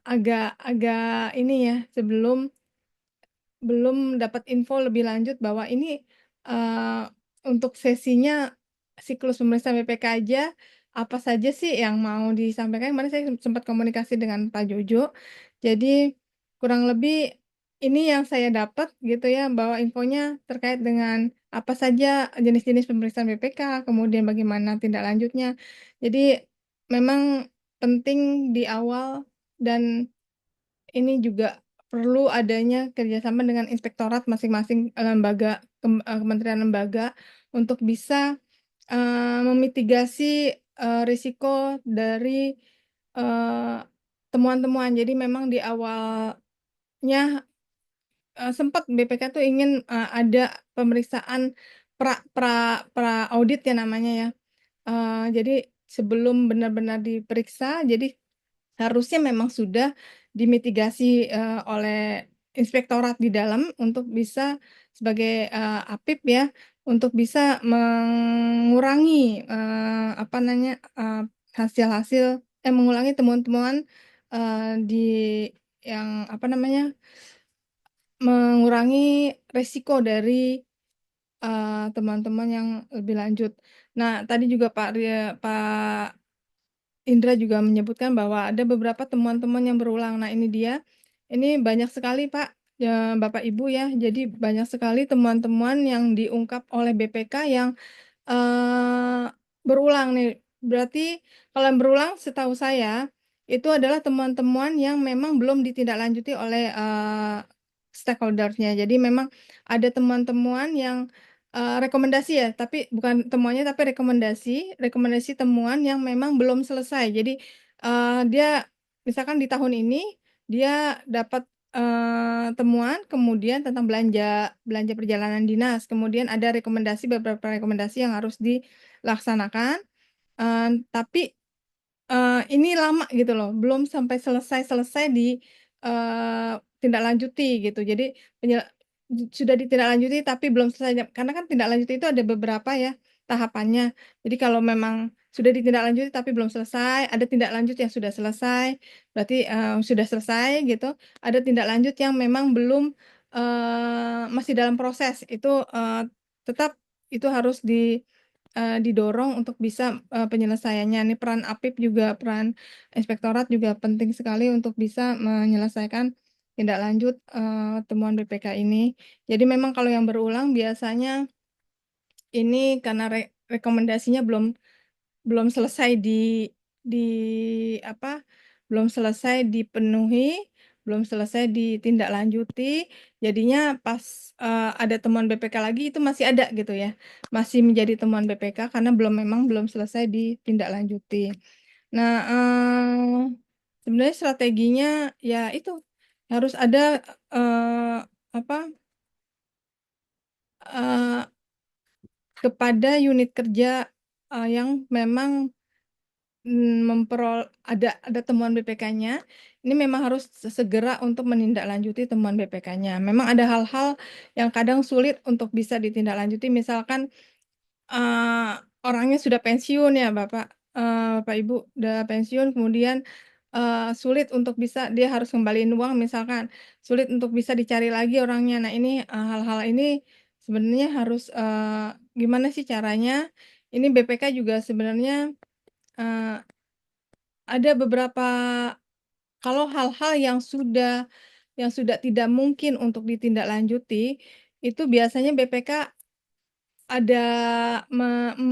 agak ini ya, belum dapat info lebih lanjut bahwa ini untuk sesinya siklus pemeriksaan BPK aja apa saja sih yang mau disampaikan. Kemarin saya sempat komunikasi dengan Pak Jojo. Jadi kurang lebih ini yang saya dapat gitu ya, bahwa infonya terkait dengan apa saja jenis-jenis pemeriksaan BPK, kemudian bagaimana tindak lanjutnya. Jadi memang penting di awal, dan ini juga perlu adanya kerjasama dengan inspektorat masing-masing lembaga, kementerian lembaga untuk bisa memitigasi risiko dari temuan-temuan. Jadi memang di awalnya sempat BPK tuh ingin ada pemeriksaan pra audit ya namanya ya. Jadi sebelum benar-benar diperiksa, jadi harusnya memang sudah dimitigasi oleh inspektorat di dalam untuk bisa sebagai APIP ya, untuk bisa mengurangi apa namanya, hasil-hasil mengulangi temuan-temuan di yang apa namanya, mengurangi resiko dari teman-teman yang lebih lanjut. Nah, tadi juga Pak Indra juga menyebutkan bahwa ada beberapa temuan-temuan yang berulang. Nah, ini banyak sekali Pak, ya, Bapak Ibu ya. Jadi banyak sekali temuan-temuan yang diungkap oleh BPK yang berulang nih. Berarti kalau yang berulang setahu saya itu adalah temuan-temuan yang memang belum ditindaklanjuti oleh stakeholder-nya. Jadi memang ada temuan-temuan yang rekomendasi ya, tapi bukan temuannya tapi rekomendasi temuan yang memang belum selesai. Jadi dia misalkan di tahun ini dia dapat temuan kemudian tentang belanja perjalanan dinas, kemudian ada beberapa rekomendasi yang harus dilaksanakan, tapi ini lama gitu loh, belum sampai selesai ditindaklanjuti gitu. Jadi sudah ditindaklanjuti tapi belum selesai, karena kan tindak lanjut itu ada beberapa ya tahapannya. Jadi kalau memang sudah ditindaklanjuti tapi belum selesai, ada tindak lanjut yang sudah selesai, berarti sudah selesai gitu. Ada tindak lanjut yang memang belum, masih dalam proses, itu tetap itu harus didorong untuk bisa penyelesaiannya. Ini peran APIP juga, peran inspektorat juga penting sekali untuk bisa menyelesaikan tindak lanjut temuan BPK ini. Jadi memang kalau yang berulang biasanya ini karena rekomendasinya belum belum selesai di apa belum selesai dipenuhi, belum selesai ditindaklanjuti, jadinya pas ada temuan BPK lagi itu masih ada gitu ya, masih menjadi temuan BPK karena memang belum selesai ditindaklanjuti. Nah, sebenarnya strateginya ya itu harus ada apa eh, kepada unit kerja yang memang ada temuan BPK-nya, ini memang harus segera untuk menindaklanjuti temuan BPK-nya. Memang ada hal-hal yang kadang sulit untuk bisa ditindaklanjuti, misalkan eh, orangnya sudah pensiun ya Bapak Ibu udah pensiun, kemudian sulit untuk bisa dia harus kembaliin uang, misalkan sulit untuk bisa dicari lagi orangnya. Nah ini hal-hal ini sebenarnya harus gimana sih caranya? Ini BPK juga sebenarnya eh, ada beberapa kalau hal-hal yang sudah tidak mungkin untuk ditindaklanjuti, itu biasanya BPK ada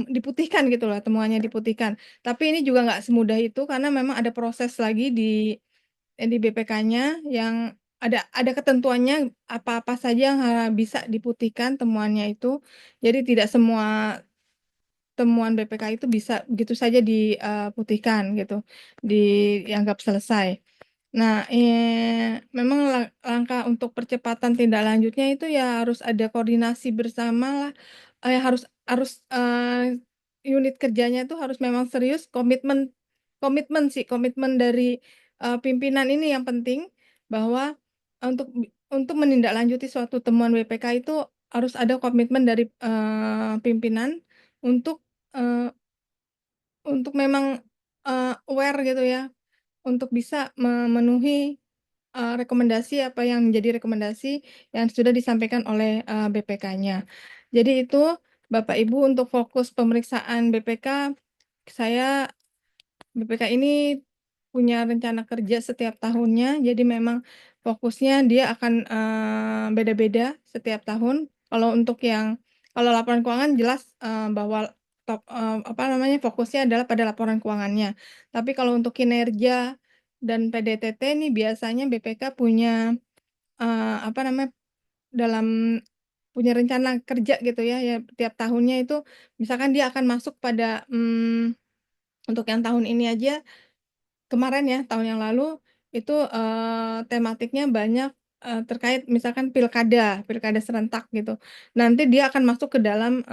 diputihkan gitu loh, temuannya diputihkan. Tapi ini juga nggak semudah itu karena memang ada proses lagi di BPK-nya yang ada ketentuannya apa-apa saja yang bisa diputihkan temuannya itu. Jadi tidak semua temuan BPK itu bisa begitu saja diputihkan gitu, dianggap selesai. Nah, memang langkah untuk percepatan tindak lanjutnya itu ya harus ada koordinasi bersama lah. Harus harus unit kerjanya itu harus memang serius, komitmen komitmen sih, komitmen dari pimpinan ini yang penting bahwa untuk menindaklanjuti suatu temuan BPK itu harus ada komitmen dari pimpinan untuk eh, memang aware gitu ya, untuk bisa memenuhi rekomendasi apa yang menjadi rekomendasi yang sudah disampaikan oleh BPK-nya. Jadi itu Bapak Ibu untuk fokus pemeriksaan BPK, saya BPK ini punya rencana kerja setiap tahunnya, jadi memang fokusnya dia akan beda-beda setiap tahun. Kalau laporan keuangan jelas bahwa apa namanya fokusnya adalah pada laporan keuangannya. Tapi kalau untuk kinerja dan PDTT ini biasanya BPK punya apa namanya dalam punya rencana kerja gitu ya, ya tiap tahunnya itu misalkan dia akan masuk pada untuk yang tahun ini aja kemarin ya tahun yang lalu itu tematiknya banyak terkait misalkan pilkada serentak gitu. Nanti dia akan masuk ke dalam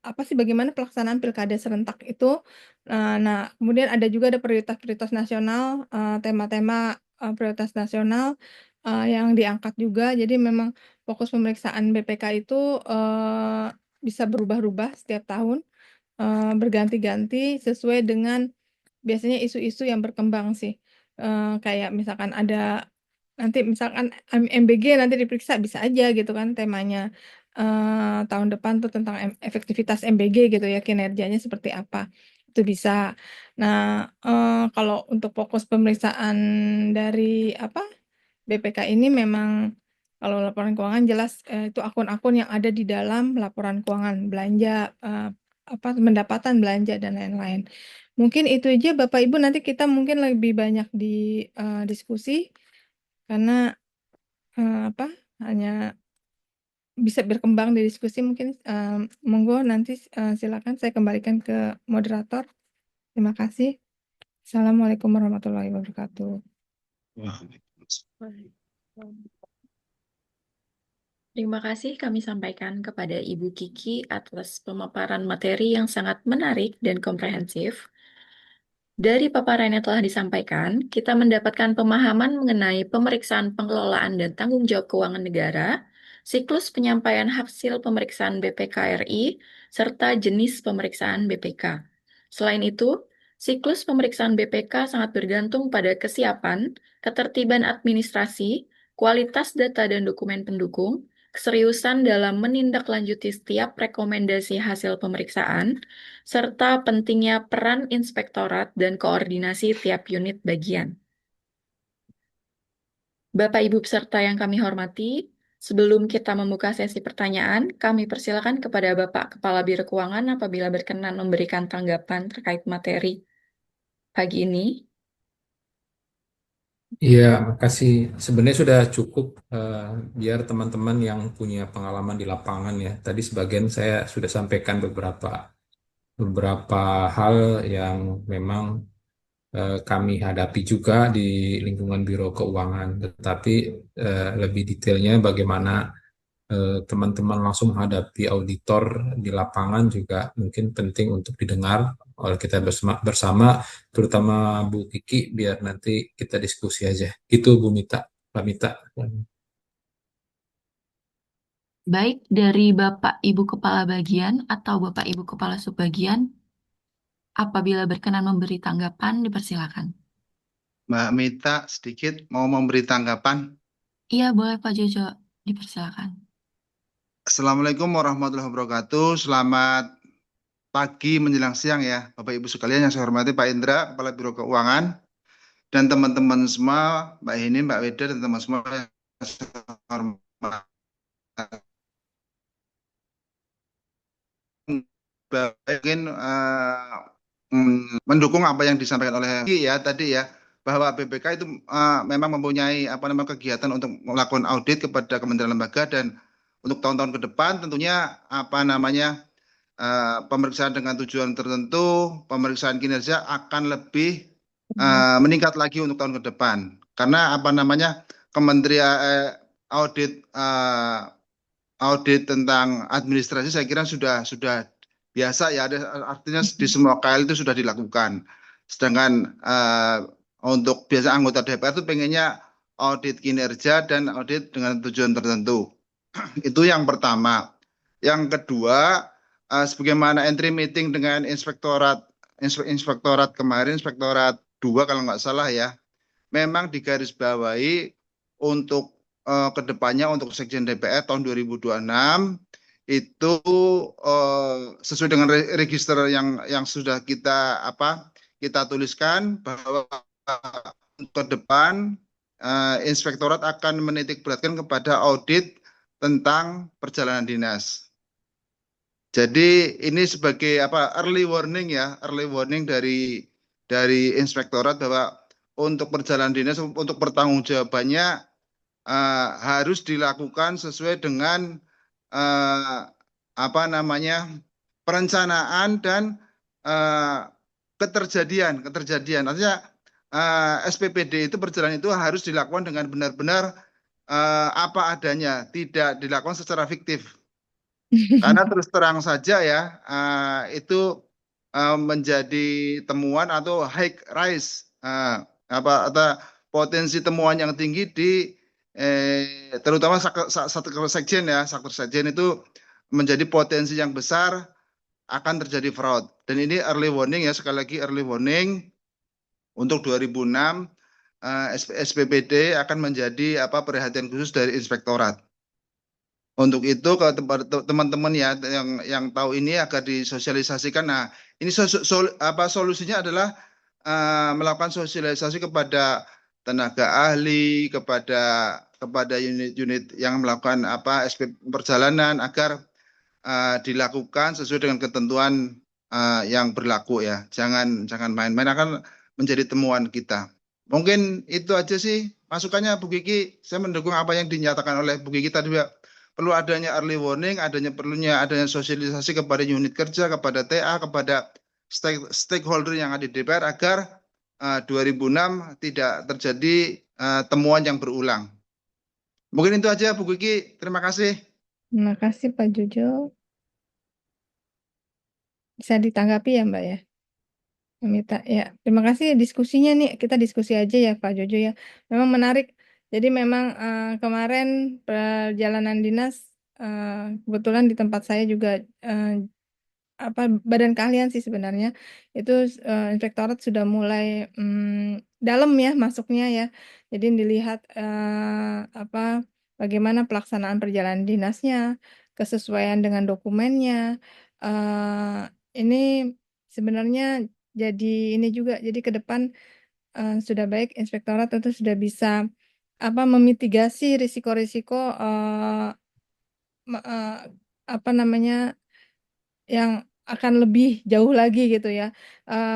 apa sih bagaimana pelaksanaan pilkada serentak itu. Nah, kemudian ada prioritas-prioritas nasional, tema-tema prioritas nasional yang diangkat juga. Jadi memang fokus pemeriksaan BPK itu bisa berubah-ubah setiap tahun, berganti-ganti sesuai dengan biasanya isu-isu yang berkembang sih. Kayak misalkan ada nanti misalkan MBG nanti diperiksa bisa aja gitu kan temanya tahun depan tuh tentang efektivitas MBG gitu ya, kinerjanya seperti apa itu bisa. Nah, kalau untuk fokus pemeriksaan dari apa BPK ini memang kalau laporan keuangan jelas itu akun-akun yang ada di dalam laporan keuangan belanja, apa pendapatan belanja dan lain-lain. Mungkin itu aja Bapak Ibu, nanti kita mungkin lebih banyak di diskusi karena apa hanya bisa berkembang di diskusi mungkin monggo nanti silakan saya kembalikan ke moderator. Terima kasih. Assalamualaikum warahmatullahi wabarakatuh. Terima kasih kami sampaikan kepada Ibu Kiki atas pemaparan materi yang sangat menarik dan komprehensif. Dari paparan yang telah disampaikan, kita mendapatkan pemahaman mengenai pemeriksaan pengelolaan dan tanggung jawab keuangan negara, siklus penyampaian hasil pemeriksaan BPK RI, serta jenis pemeriksaan BPK. Selain itu, siklus pemeriksaan BPK sangat bergantung pada kesiapan, ketertiban administrasi, kualitas data dan dokumen pendukung, keseriusan dalam menindaklanjuti setiap rekomendasi hasil pemeriksaan, serta pentingnya peran inspektorat dan koordinasi tiap unit bagian. Bapak Ibu peserta yang kami hormati, Sebelum kita membuka sesi pertanyaan, kami persilakan kepada Bapak Kepala Biro Keuangan apabila berkenan memberikan tanggapan terkait materi pagi ini. Iya, makasih. Sebenarnya sudah cukup biar teman-teman yang punya pengalaman di lapangan ya. Tadi sebagian saya sudah sampaikan beberapa hal yang memang kami hadapi juga di lingkungan Biro Keuangan. Tetapi lebih detailnya bagaimana teman-teman langsung menghadapi auditor di lapangan juga mungkin penting untuk didengar oleh kita bersama, terutama Bu Kiki, biar nanti kita diskusi aja. Gitu Bu Mita, Pak Mita. Baik dari Bapak Ibu Kepala Bagian atau Bapak Ibu Kepala Subbagian, apabila berkenan memberi tanggapan, dipersilakan. Mbak Mita sedikit mau memberi tanggapan. Iya, boleh Pak Jojo, dipersilakan. Assalamualaikum warahmatullahi wabarakatuh. Selamat pagi menjelang siang ya, Bapak Ibu sekalian yang saya hormati Pak Indra, Kepala Biro Keuangan, dan teman-teman semua, Mbak Hini, Mbak Weda, dan teman semua yang saya hormati. Ingin mendukung apa yang disampaikan oleh ya tadi ya, bahwa BPK itu memang mempunyai kegiatan untuk melakukan audit kepada kementerian lembaga, dan untuk tahun-tahun ke depan tentunya pemeriksaan dengan tujuan tertentu, pemeriksaan kinerja akan lebih meningkat lagi untuk tahun ke depan, karena kementerian audit tentang administrasi saya kira sudah biasa ya, artinya di semua KL itu sudah dilakukan. Sedangkan untuk biasa anggota DPR itu pengennya audit kinerja dan audit dengan tujuan tertentu. Itu yang pertama. Yang kedua, sebagaimana entry meeting dengan inspektorat kemarin, inspektorat 2 kalau nggak salah ya, memang digarisbawahi untuk kedepannya untuk Sekjen DPR tahun 2026 itu sesuai dengan register yang sudah kita tuliskan, bahwa ke depan inspektorat akan menitikberatkan kepada audit tentang perjalanan dinas. Jadi ini sebagai early warning ya, early warning dari inspektorat bahwa untuk perjalanan dinas, untuk pertanggungjawabannya harus dilakukan sesuai dengan perencanaan dan keterjadian. Artinya SPPD itu berjalan itu harus dilakukan dengan benar-benar apa adanya, tidak dilakukan secara fiktif. Karena terus terang saja ya, itu menjadi temuan atau high rise, atau potensi temuan yang tinggi di terutama sektor sekjen ya, sektor sekjen itu menjadi potensi yang besar akan terjadi fraud. Dan ini early warning ya, sekali lagi early warning untuk 2006 SPPD akan menjadi perhatian khusus dari inspektorat. Untuk itu ke teman-teman ya yang tahu ini agar disosialisasikan. Nah, ini solusinya adalah melakukan sosialisasi kepada tenaga ahli, kepada unit-unit yang melakukan SP perjalanan, agar dilakukan sesuai dengan ketentuan yang berlaku ya. Jangan main-main, akan menjadi temuan kita. Mungkin itu aja sih masukannya Bu Kiki. Saya mendukung apa yang dinyatakan oleh Bu Kiki tadi ya. Perlu adanya early warning, adanya sosialisasi kepada unit kerja, kepada TA, kepada stakeholder yang ada di DPR, agar 2006 tidak terjadi temuan yang berulang. Mungkin itu aja Bu Kiki. Terima kasih. Terima kasih Pak Jojo. Bisa ditanggapi ya Mbak ya? Mita, ya, terima kasih diskusinya nih. Kita diskusi aja ya Pak Jojo ya. Memang menarik. Jadi memang kemarin perjalanan dinas kebetulan di tempat saya juga badan keahlian sih sebenarnya itu inspektorat sudah mulai dalam ya masuknya ya. Jadi dilihat bagaimana pelaksanaan perjalanan dinasnya, kesesuaian dengan dokumennya. Ini sebenarnya jadi ini juga, jadi ke depan sudah baik inspektorat tentu sudah bisa memitigasi risiko-risiko apa namanya yang akan lebih jauh lagi gitu ya.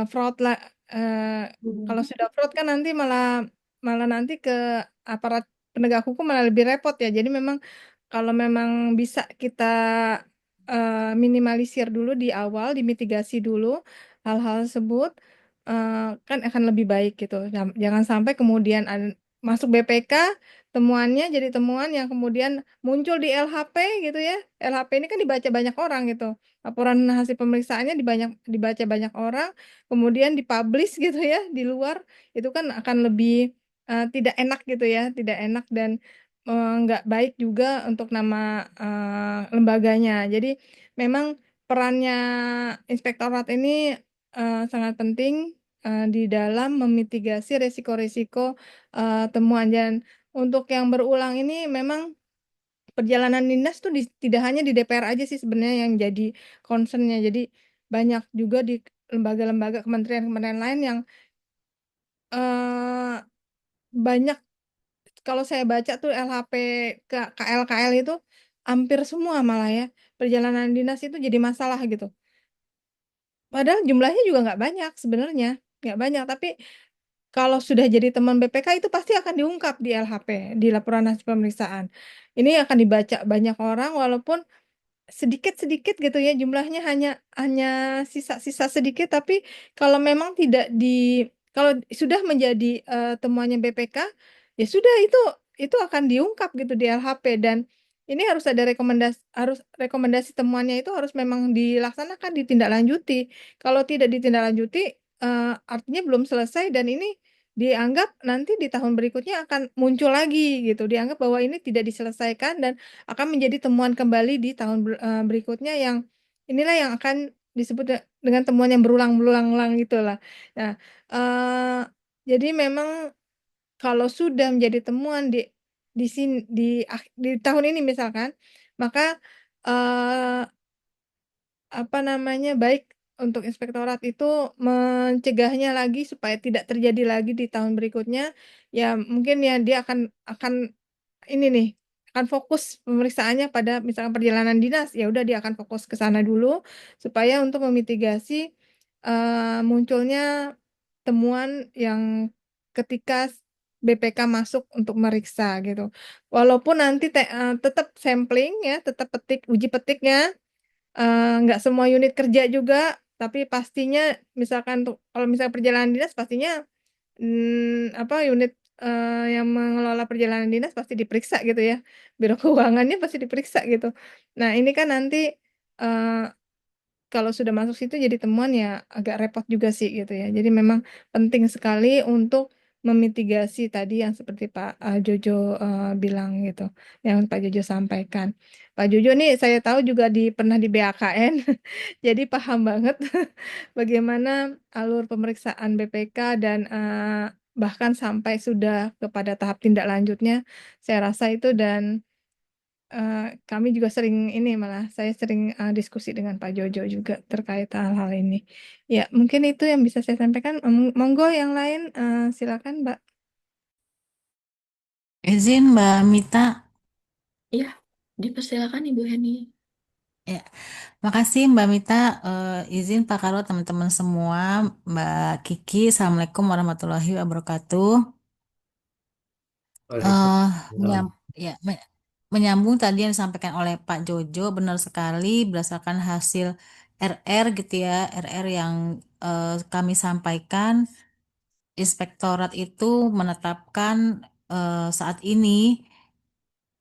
Fraud lah, kalau sudah fraud kan nanti malah malah nanti ke aparat penegak hukum malah lebih repot ya. Jadi memang kalau memang bisa kita minimalisir dulu di awal, dimitigasi dulu hal-hal tersebut, kan akan lebih baik gitu. Jangan sampai kemudian masuk BPK temuannya jadi temuan yang kemudian muncul di LHP gitu ya. LHP ini kan dibaca banyak orang gitu. Laporan hasil pemeriksaannya dibaca banyak orang, kemudian dipublish gitu ya di luar, itu kan akan lebih tidak enak gitu ya, tidak enak dan nggak baik juga untuk nama lembaganya. Jadi memang perannya inspektorat ini sangat penting di dalam memitigasi resiko-resiko temuan. Dan untuk yang berulang ini memang perjalanan dinas tuh tidak hanya di DPR aja sih sebenarnya yang jadi concernnya. Jadi banyak juga di lembaga-lembaga kementerian-kementerian lain yang eh, banyak, kalau saya baca tuh LHP ke KL-KL itu hampir semua malah ya perjalanan dinas itu jadi masalah gitu. Padahal jumlahnya juga nggak banyak sebenarnya, nggak banyak. Tapi kalau sudah jadi teman BPK itu pasti akan diungkap di LHP, di laporan hasil pemeriksaan. Ini akan dibaca banyak orang walaupun sedikit-sedikit gitu ya, jumlahnya hanya hanya sisa-sisa sedikit, tapi kalau memang tidak di kalau sudah menjadi temuannya BPK ya sudah, itu akan diungkap gitu di LHP. Dan ini harus ada rekomendasi temuannya itu harus memang dilaksanakan, ditindaklanjuti. Kalau tidak ditindaklanjuti artinya belum selesai, dan ini dianggap nanti di tahun berikutnya akan muncul lagi gitu, dianggap bahwa ini tidak diselesaikan dan akan menjadi temuan kembali di tahun berikutnya, yang inilah yang akan disebut dengan temuan yang berulang-ulang gitu lah. Nah, eh, jadi memang kalau sudah menjadi temuan di sini di tahun ini misalkan, maka eh, apa namanya, baik untuk inspektorat itu mencegahnya lagi supaya tidak terjadi lagi di tahun berikutnya. Ya mungkin ya dia akan ini nih, akan fokus pemeriksaannya pada misalkan perjalanan dinas, ya udah dia akan fokus ke sana dulu supaya untuk memitigasi munculnya temuan yang ketika BPK masuk untuk meriksa gitu. Walaupun nanti tetap sampling ya, tetap uji petiknya, nggak semua unit kerja juga, tapi pastinya misalkan kalau misalnya perjalanan dinas pastinya apa unit yang mengelola perjalanan dinas pasti diperiksa gitu ya. Biro keuangannya pasti diperiksa gitu. Nah, ini kan nanti eh, kalau sudah masuk situ jadi temuan ya agak repot juga sih gitu ya. Jadi memang penting sekali untuk memitigasi tadi yang seperti Pak Jojo bilang gitu, yang Pak Jojo sampaikan. Pak Jojo nih saya tahu juga pernah di BAKN, jadi paham banget bagaimana alur pemeriksaan BPK dan bahkan sampai sudah kepada tahap tindak lanjutnya. Saya rasa itu, dan kami juga sering ini, malah saya sering diskusi dengan Pak Jojo juga terkait hal-hal ini. Ya, mungkin itu yang bisa saya sampaikan. Monggo yang lain silakan, Mbak. Izin Mbak Mita. Iya, dipersilakan Ibu Heni. Ya, makasih Mbak Mita. Izin Pak Karo, teman-teman semua, Mbak Kiki. Assalamualaikum warahmatullahi wabarakatuh. Eh, Waalaikumsalam. ya, menyambung tadi yang disampaikan oleh Pak Jojo, benar sekali berdasarkan hasil RR gitu ya, RR yang kami sampaikan, Inspektorat itu menetapkan saat ini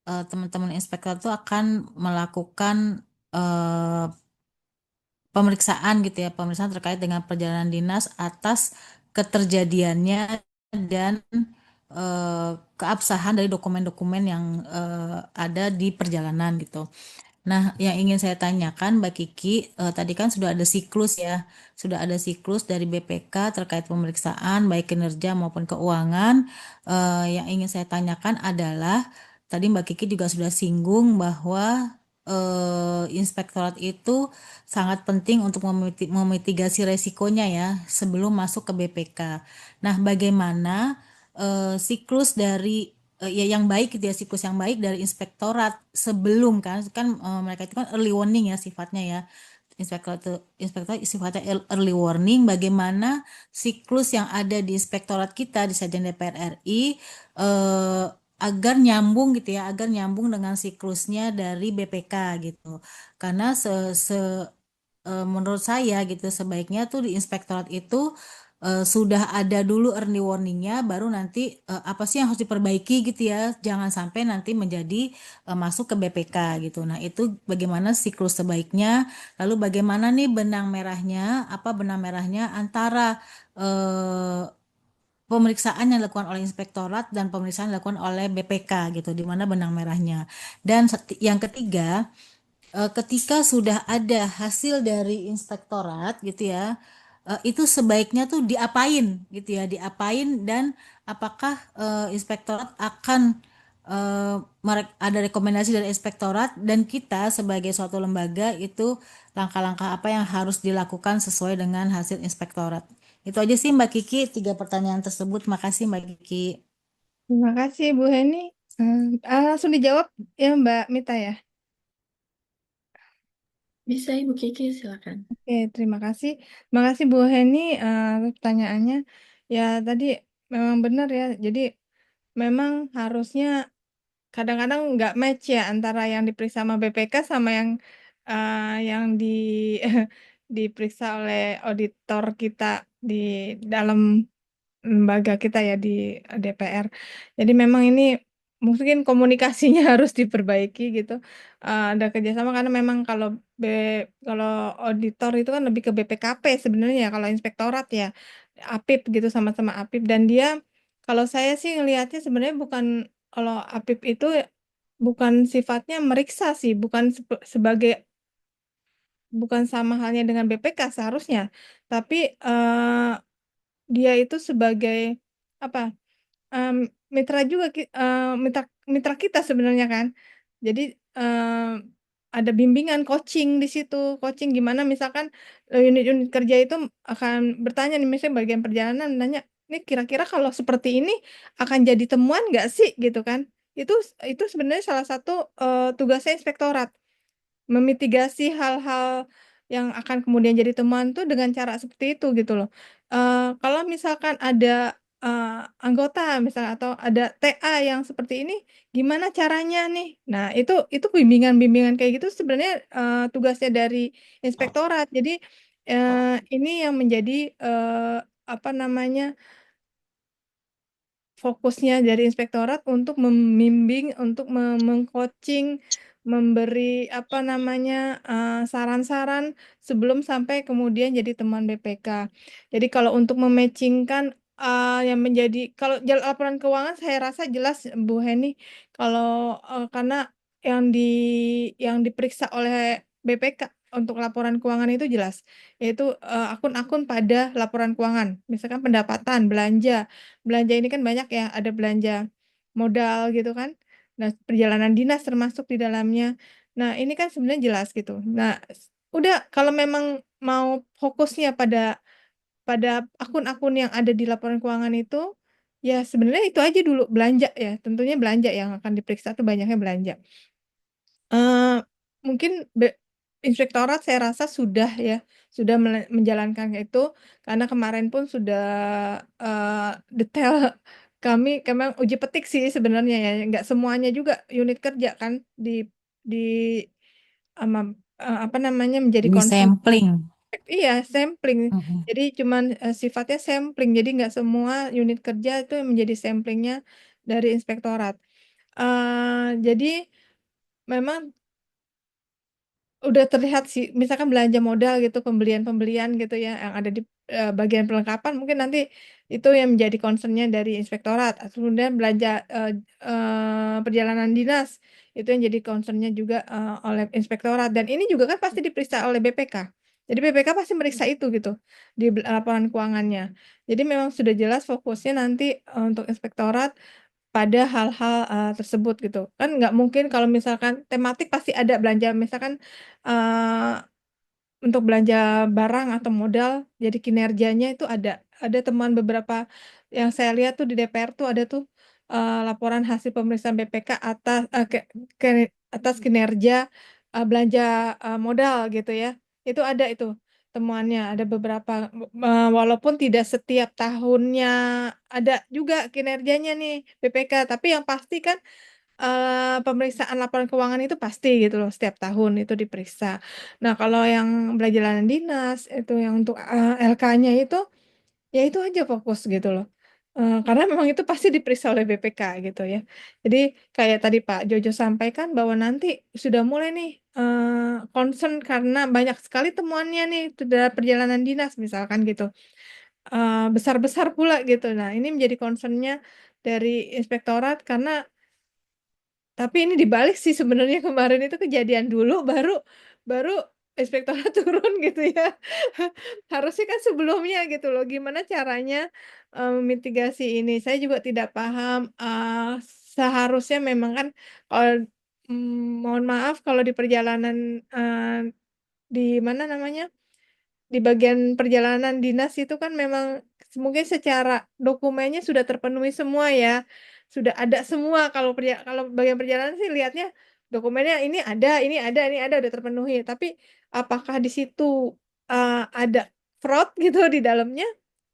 teman-teman inspektor itu akan melakukan eh, pemeriksaan gitu ya, pemeriksaan terkait dengan perjalanan dinas atas keterjadiannya dan keabsahan dari dokumen-dokumen yang ada di perjalanan gitu. Nah, yang ingin saya tanyakan Mbak Kiki, tadi kan sudah ada siklus ya, sudah ada siklus dari BPK terkait pemeriksaan baik kinerja maupun keuangan. Yang ingin saya tanyakan adalah, tadi Mbak Kiki juga sudah singgung bahwa inspektorat itu sangat penting untuk memitigasi resikonya ya sebelum masuk ke BPK. Nah, bagaimana siklus dari ya yang baik gitu ya, siklus yang baik dari inspektorat sebelum kan mereka itu kan early warning ya sifatnya ya. Inspektorat sifatnya early warning, bagaimana siklus yang ada di inspektorat kita di Sekjen DPR RI agar nyambung gitu ya, agar nyambung dengan siklusnya dari BPK gitu. Karena menurut saya gitu sebaiknya tuh di inspektorat itu sudah ada dulu early warningnya, baru nanti apa sih yang harus diperbaiki gitu ya, jangan sampai nanti menjadi masuk ke BPK gitu. Nah itu bagaimana siklus sebaiknya, lalu bagaimana nih benang merahnya antara eh, pemeriksaan yang dilakukan oleh inspektorat dan pemeriksaan yang dilakukan oleh BPK gitu, di mana benang merahnya. Dan yang ketiga, ketika sudah ada hasil dari inspektorat gitu ya, itu sebaiknya tuh diapain gitu ya, diapain dan apakah inspektorat akan ada rekomendasi dari inspektorat dan kita sebagai suatu lembaga itu langkah-langkah apa yang harus dilakukan sesuai dengan hasil inspektorat. Itu aja sih Mbak Kiki, 3 pertanyaan tersebut. Makasih Mbak Kiki. Terima kasih Bu Heni. Langsung dijawab ya Mbak Mita ya. Bisa Ibu Kiki, silakan. Oke, terima kasih. Terima kasih Bu Heni atas pertanyaannya. Ya tadi memang benar ya. Jadi memang harusnya kadang-kadang nggak match ya antara yang diperiksa sama BPK sama yang diperiksa oleh auditor kita di dalam lembaga kita ya di DPR. Jadi memang ini mungkin komunikasinya harus diperbaiki gitu. Ada kerjasama karena memang kalau auditor itu kan lebih ke BPKP sebenarnya ya, kalau inspektorat ya APIP gitu, sama-sama APIP, dan dia kalau saya sih ngelihatnya sebenarnya kalau APIP itu bukan sifatnya meriksa sih, bukan sama halnya dengan BPK seharusnya, tapi dia itu sebagai apa, em, mitra juga, mitra kita sebenarnya kan. Jadi ada bimbingan coaching di situ, coaching gimana misalkan unit-unit kerja itu akan bertanya nih, misalnya bagian perjalanan nanya, ini kira-kira kalau seperti ini akan jadi temuan nggak sih gitu kan. Itu sebenarnya salah satu tugasnya inspektorat, memitigasi hal-hal yang akan kemudian jadi temuan tuh dengan cara seperti itu gitu loh. Kalau misalkan ada anggota misalnya atau ada TA yang seperti ini, gimana caranya nih? Nah, itu bimbingan-bimbingan kayak gitu sebenarnya tugasnya dari inspektorat. Jadi ini yang menjadi apa namanya, fokusnya dari inspektorat untuk membimbing, untuk mengcoaching, memberi apa namanya saran-saran sebelum sampai kemudian jadi teman BPK. Jadi kalau untuk mematchingkan yang menjadi, kalau laporan keuangan saya rasa jelas Bu Heni, kalau karena yang di yang diperiksa oleh BPK untuk laporan keuangan itu jelas, yaitu akun-akun pada laporan keuangan, misalkan pendapatan, belanja. Belanja ini kan banyak ya, ada belanja modal gitu kan. Nah, perjalanan dinas termasuk di dalamnya. Nah, ini kan sebenarnya jelas gitu. Nah, udah kalau memang mau fokusnya pada akun-akun yang ada di laporan keuangan itu, ya sebenarnya itu aja dulu, belanja ya. Tentunya belanja yang akan diperiksa tuh banyaknya belanja. Mungkin inspektorat saya rasa sudah menjalankan itu, karena kemarin pun sudah detail, kami memang uji petik sih sebenarnya ya, nggak semuanya juga unit kerja kan di ama, apa namanya, menjadi Ini concern. sampling. Iya, sampling. Mm-mm. Jadi cuman sifatnya sampling. Jadi nggak semua unit kerja itu yang menjadi samplingnya dari inspektorat. Jadi memang udah terlihat sih, misalkan belanja modal gitu, pembelian-pembelian gitu ya, yang ada di bagian perlengkapan, mungkin nanti itu yang menjadi concernnya dari inspektorat. Kemudian belanja perjalanan dinas, itu yang jadi concernnya juga oleh inspektorat. Dan ini juga kan pasti diperiksa oleh BPK. Jadi BPK pasti meriksa itu gitu di laporan keuangannya. Jadi memang sudah jelas fokusnya nanti untuk inspektorat pada hal-hal tersebut gitu. Kan nggak mungkin kalau misalkan tematik pasti ada belanja, misalkan untuk belanja barang atau modal, jadi kinerjanya itu ada temuan beberapa yang saya lihat tuh di DPR tuh ada tuh laporan hasil pemeriksaan BPK atas kinerja belanja modal gitu ya. Itu ada itu temuannya, ada beberapa walaupun tidak setiap tahunnya ada juga kinerjanya nih BPK, tapi yang pasti kan pemeriksaan laporan keuangan itu pasti gitu loh, setiap tahun itu diperiksa. Nah, kalau yang belajar dinas itu yang untuk LK-nya itu ya itu aja fokus gitu loh. Karena memang itu pasti diperiksa oleh BPK gitu ya. Jadi kayak tadi Pak Jojo sampaikan bahwa nanti sudah mulai nih concern karena banyak sekali temuannya nih dalam perjalanan dinas misalkan gitu. Besar-besar pula gitu. Nah, ini menjadi concernnya dari inspektorat karena tapi ini dibalik sih sebenarnya kemarin itu kejadian dulu baru baru inspektorat turun gitu ya. Harusnya kan sebelumnya gitu loh, gimana caranya, mitigasi ini. Saya juga tidak paham, seharusnya memang kan kalau mohon maaf kalau di perjalanan, di mana namanya, di bagian perjalanan dinas itu kan memang mungkin secara dokumennya sudah terpenuhi semua ya, sudah ada semua kalau bagian perjalanan sih lihatnya dokumennya ini ada, udah terpenuhi. Tapi apakah di situ, ada fraud gitu di dalamnya?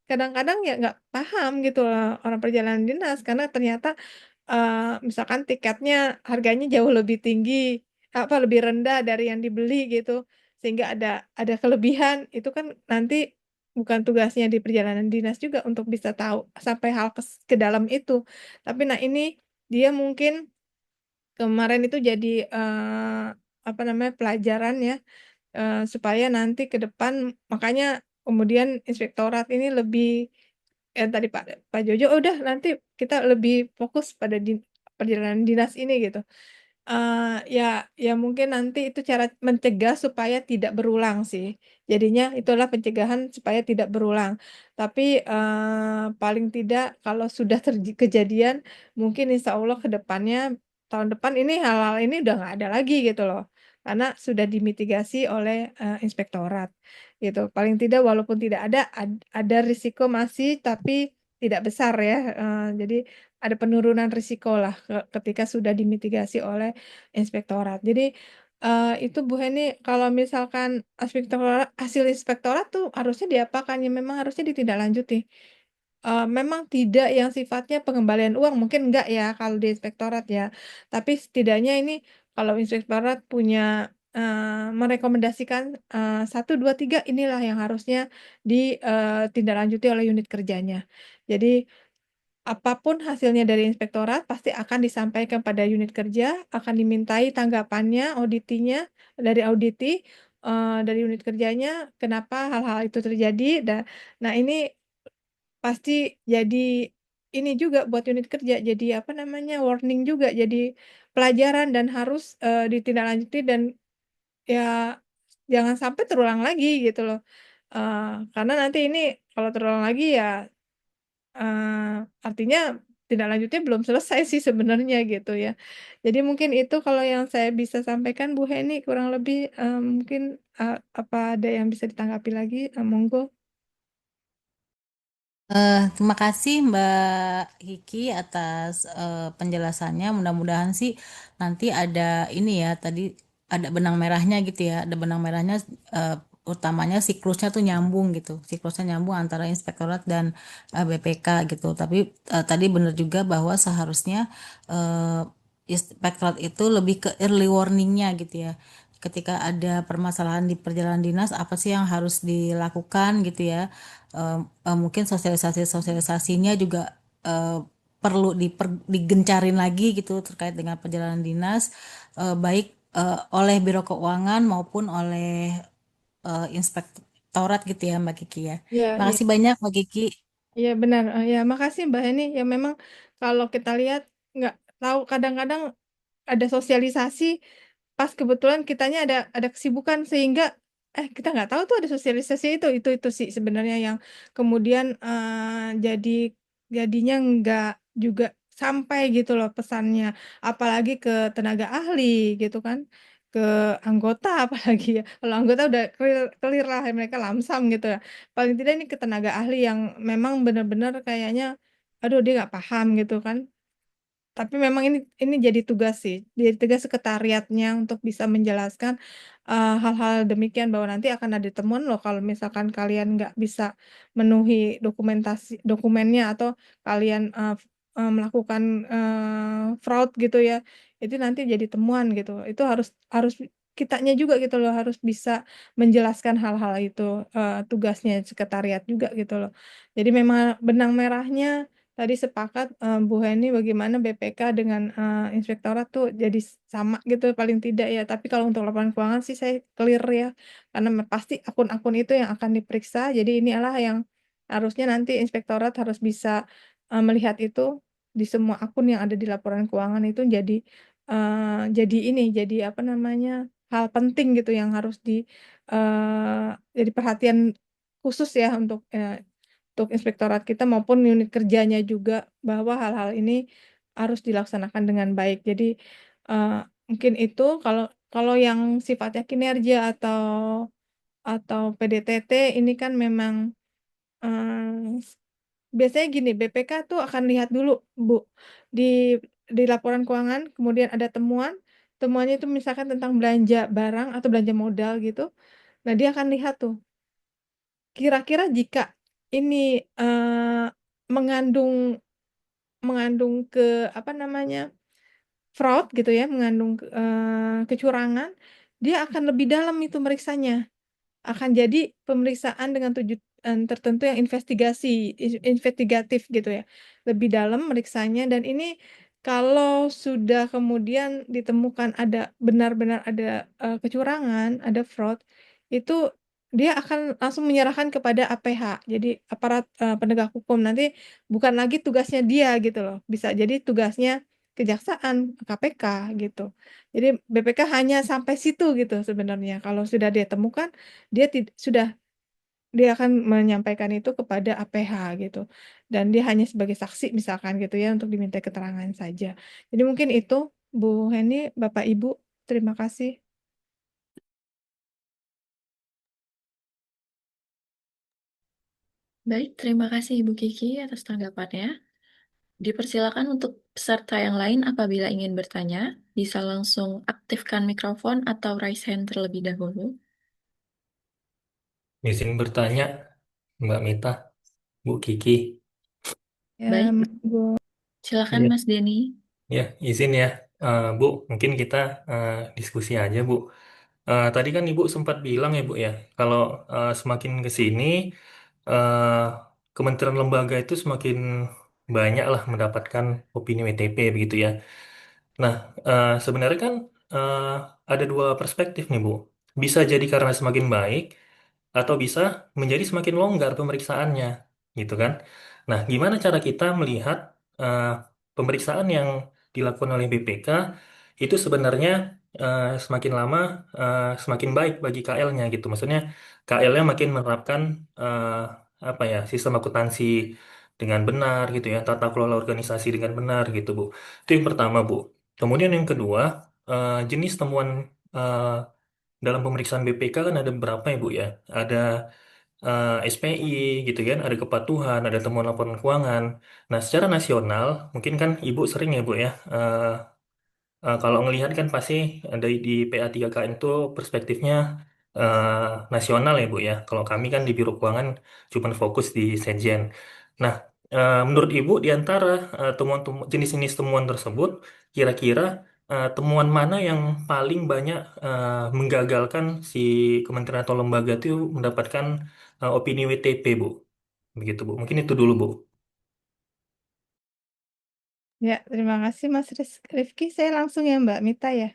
Kadang-kadang ya nggak paham gitu loh orang perjalanan dinas karena ternyata misalkan tiketnya harganya jauh lebih tinggi, lebih rendah dari yang dibeli gitu, sehingga ada kelebihan, itu kan nanti bukan tugasnya di perjalanan dinas juga untuk bisa tahu sampai hal ke dalam itu. Tapi nah ini dia mungkin kemarin itu jadi, apa namanya, pelajaran ya, supaya nanti ke depan makanya kemudian inspektorat ini lebih tadi Pak Jojo, "Oh udah nanti kita lebih fokus pada perjalanan dinas ini," gitu. Ya mungkin nanti itu cara mencegah supaya tidak berulang sih. Jadinya itulah pencegahan supaya tidak berulang. Tapi, paling tidak kalau sudah kejadian mungkin insya Allah ke depannya, tahun depan ini hal-hal ini udah nggak ada lagi gitu loh. Karena sudah dimitigasi oleh, inspektorat gitu. Paling tidak walaupun tidak ada risiko masih tapi tidak besar ya, jadi ada penurunan risiko lah ketika sudah dimitigasi oleh inspektorat. Jadi, itu Bu Heni kalau misalkan hasil inspektorat tuh harusnya diapakan? Ya memang harusnya ditindaklanjuti. Memang tidak yang sifatnya pengembalian uang, mungkin enggak ya kalau di inspektorat ya. Tapi setidaknya ini kalau inspektorat punya, merekomendasikan, 1, 2, 3 inilah yang harusnya ditindaklanjuti oleh unit kerjanya. Jadi apapun hasilnya dari inspektorat pasti akan disampaikan pada unit kerja, akan dimintai tanggapannya, auditinya dari auditi, dari unit kerjanya, kenapa hal-hal itu terjadi nah ini pasti jadi ini juga buat unit kerja, jadi apa namanya, warning juga, jadi pelajaran dan harus, ditindaklanjuti dan ya jangan sampai terulang lagi gitu loh. Karena nanti ini kalau terulang lagi ya artinya tindak lanjutnya belum selesai sih sebenarnya gitu ya. Jadi mungkin itu kalau yang saya bisa sampaikan Bu Heni kurang lebih, mungkin, apa ada yang bisa ditanggapi lagi? Monggo. Terima kasih Mbak Hiki atas penjelasannya. Mudah-mudahan sih nanti ada ini ya, tadi ada benang merahnya gitu ya. Ada benang merahnya utamanya siklusnya tuh nyambung gitu. Siklusnya nyambung antara inspektorat dan BPK gitu. Tapi tadi benar juga bahwa seharusnya eh, inspektorat itu lebih ke early warningnya gitu ya. Ketika ada permasalahan di perjalanan dinas, apa sih yang harus dilakukan gitu ya. Mungkin sosialisasinya juga eh, perlu digencarin lagi gitu terkait dengan perjalanan dinas, baik oleh Biro Keuangan maupun oleh inspektorat gitu ya Mbak Kiki ya. Iya iya Makasih banyak Mbak Kiki. iya benar, ya makasih Mbak Heni. Ya memang kalau kita lihat nggak tahu kadang-kadang ada sosialisasi pas kebetulan kitanya ada kesibukan sehingga kita nggak tahu tuh ada sosialisasi itu sih sebenarnya yang kemudian jadinya nggak juga sampai gitu loh pesannya apalagi ke tenaga ahli gitu kan ke anggota apalagi ya kalau anggota udah clear, clear lah mereka lamsam gitu ya paling tidak ini ke tenaga ahli yang memang benar-benar kayaknya aduh dia nggak paham gitu kan tapi memang ini jadi tugas sih, jadi tugas sekretariatnya untuk bisa menjelaskan hal-hal demikian bahwa nanti akan ada temuan loh kalau misalkan kalian nggak bisa memenuhi dokumennya atau kalian melakukan fraud gitu ya, itu nanti jadi temuan gitu. Itu harus harus kitanya juga gitu loh harus bisa menjelaskan hal-hal itu, tugasnya sekretariat juga gitu loh. Jadi memang benang merahnya tadi sepakat Bu Heni bagaimana BPK dengan inspektorat tuh jadi sama gitu paling tidak ya. Tapi kalau untuk laporan keuangan sih saya clear ya, karena pasti akun-akun itu yang akan diperiksa. Jadi ini adalah yang harusnya nanti inspektorat harus bisa melihat itu di semua akun yang ada di laporan keuangan itu jadi apa namanya hal penting gitu yang harus jadi perhatian khusus ya untuk inspektorat kita maupun unit kerjanya juga bahwa hal-hal ini harus dilaksanakan dengan baik. Jadi eh, mungkin itu kalau kalau yang sifatnya kinerja atau PDTT ini kan memang biasanya gini, BPK tuh akan lihat dulu, Bu, di laporan keuangan, kemudian ada temuan, temuannya itu misalkan tentang belanja barang atau belanja modal gitu. Nah, dia akan lihat tuh, kira-kira jika ini mengandung mengandung apa namanya fraud gitu ya, mengandung kecurangan, dia akan lebih dalam itu meriksanya. Akan jadi pemeriksaan dengan tujuan tertentu yang investigatif gitu ya. Lebih dalam meriksanya dan ini kalau sudah kemudian ditemukan ada benar-benar ada kecurangan, ada fraud, itu dia akan langsung menyerahkan kepada APH. Jadi aparat penegak hukum nanti bukan lagi tugasnya dia gitu loh. Bisa jadi tugasnya kejaksaan, KPK gitu. Jadi BPK hanya sampai situ gitu sebenarnya. Kalau sudah dia temukan dia sudah dia akan menyampaikan itu kepada APH gitu dan dia hanya sebagai saksi misalkan gitu ya untuk diminta keterangan saja. Jadi mungkin itu Bu Heni, Bapak Ibu, terima kasih. Baik, terima kasih Ibu Kiki atas tanggapannya. Dipersilakan untuk peserta yang lain apabila ingin bertanya, bisa langsung aktifkan mikrofon atau raise hand terlebih dahulu. Izin bertanya, Mbak Mita, Bu Kiki. Ya, Baik, Bu. silakan Iya, Mas Denny. ya, izin ya, Bu. Mungkin kita diskusi aja, Bu. Tadi kan Ibu sempat bilang ya, Bu ya, kalau semakin ke sini, eh, kementerian lembaga itu semakin banyak lah mendapatkan opini WTP begitu ya. Nah, sebenarnya kan eh, ada dua perspektif nih, Bu. Bisa jadi karena semakin baik, atau bisa menjadi semakin longgar pemeriksaannya, gitu kan? Nah, gimana cara kita melihat eh, pemeriksaan yang dilakukan oleh BPK itu sebenarnya semakin lama semakin baik bagi KL-nya gitu. Maksudnya KL-nya makin menerapkan eh, apa ya sistem akuntansi dengan benar gitu ya, tata kelola organisasi dengan benar gitu, Bu. Itu yang pertama, Bu. Kemudian yang kedua, jenis temuan eh, dalam pemeriksaan BPK kan ada beberapa ya Bu ya. Ada SPI gitu kan, ada kepatuhan, ada temuan laporan keuangan. Nah, secara nasional mungkin kan Ibu sering ya Bu ya. Kalau ngelihat kan pasti di PA3KN itu perspektifnya nasional ya Bu ya. Kalau kami kan di Biro Keuangan cuma fokus di Sekjen. Nah, menurut Ibu di antara jenis-jenis temuan tersebut, kira-kira temuan mana yang paling banyak menggagalkan si kementerian atau lembaga itu mendapatkan opini WTP Bu? Begitu Bu. Mungkin itu dulu Bu. Ya, terima kasih Mas Rifki. Saya langsung ya Mbak Mita ya.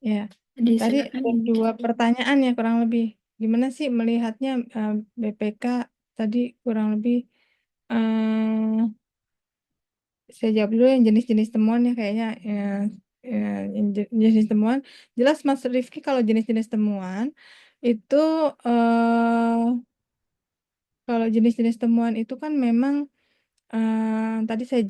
Ya, tadi Silakan ada Ibu dua Kiki. pertanyaan ya kurang lebih. Gimana sih melihatnya BPK tadi kurang lebih eh, saya jawab dulu yang jenis-jenis temuan ya kayaknya yang jenis temuan jelas Mas Rifki kalau jenis-jenis temuan itu kalau jenis-jenis temuan itu kan memang tadi saya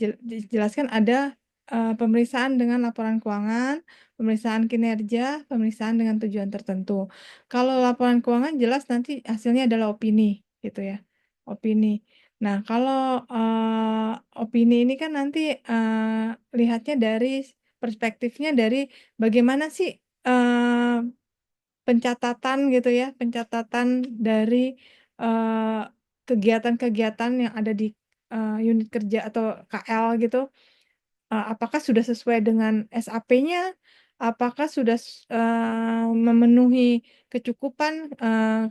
jelaskan ada pemeriksaan dengan laporan keuangan, pemeriksaan kinerja, pemeriksaan dengan tujuan tertentu. Kalau laporan keuangan jelas nanti hasilnya adalah opini gitu ya, opini. Nah, kalau opini ini kan nanti lihatnya dari perspektifnya dari bagaimana sih pencatatan gitu ya, pencatatan dari eh, kegiatan-kegiatan yang ada di unit kerja atau KL gitu. Apakah sudah sesuai dengan SAP-nya? Apakah sudah memenuhi kecukupan?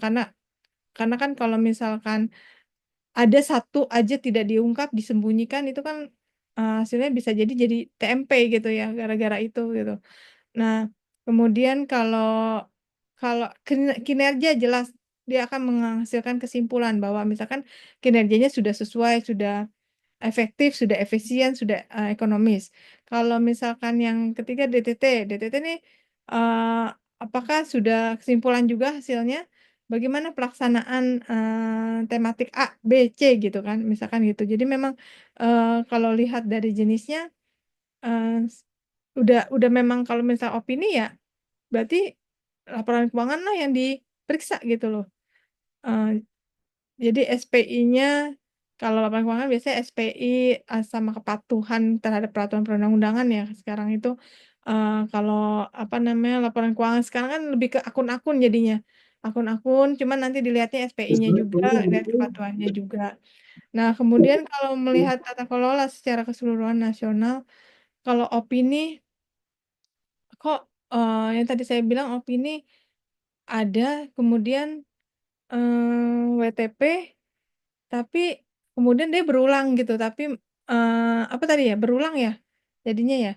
Karena kan kalau misalkan ada satu aja tidak diungkap, disembunyikan itu kan hasilnya bisa jadi TMP gitu ya, gara-gara itu gitu. Nah, kemudian kalau kalau kinerja jelas dia akan menghasilkan kesimpulan bahwa misalkan kinerjanya sudah sesuai, sudah efektif, sudah efisien, sudah ekonomis. Kalau misalkan yang ketiga DTT ini eh, apakah sudah kesimpulan juga hasilnya? Bagaimana pelaksanaan tematik A, B, C gitu kan, misalkan gitu. Jadi memang kalau lihat dari jenisnya eh, udah memang kalau misal opini ya berarti laporan keuangan lah yang diperiksa gitu loh. Eh, jadi SPI-nya kalau laporan keuangan biasanya SPI sama kepatuhan terhadap peraturan perundang-undangan ya sekarang itu kalau apa namanya laporan keuangan sekarang kan lebih ke akun-akun jadinya akun-akun cuman nanti dilihatnya SPI-nya juga lihat kepatuhannya juga. Nah kemudian kalau melihat tata kelola secara keseluruhan nasional kalau opini kok yang tadi saya bilang opini ada kemudian WTP tapi kemudian dia berulang gitu tapi apa tadi ya berulang ya jadinya ya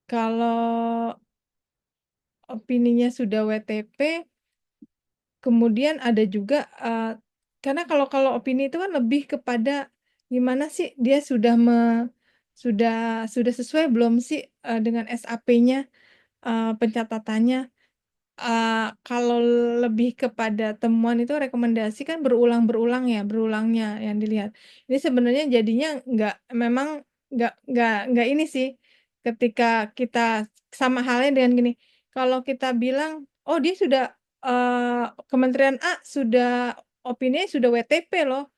kalau opininya sudah WTP kemudian ada juga karena kalau kalau opini itu kan lebih kepada gimana sih dia sudah sesuai belum sih dengan SAP-nya pencatatannya. Kalau lebih kepada temuan itu rekomendasi kan berulang-berulang ya, berulangnya yang dilihat. Ini sebenarnya jadinya memang nggak ini sih. Ketika kita sama halnya dengan gini, kalau kita bilang, oh dia sudah Kementerian A sudah opini sudah WTP loh.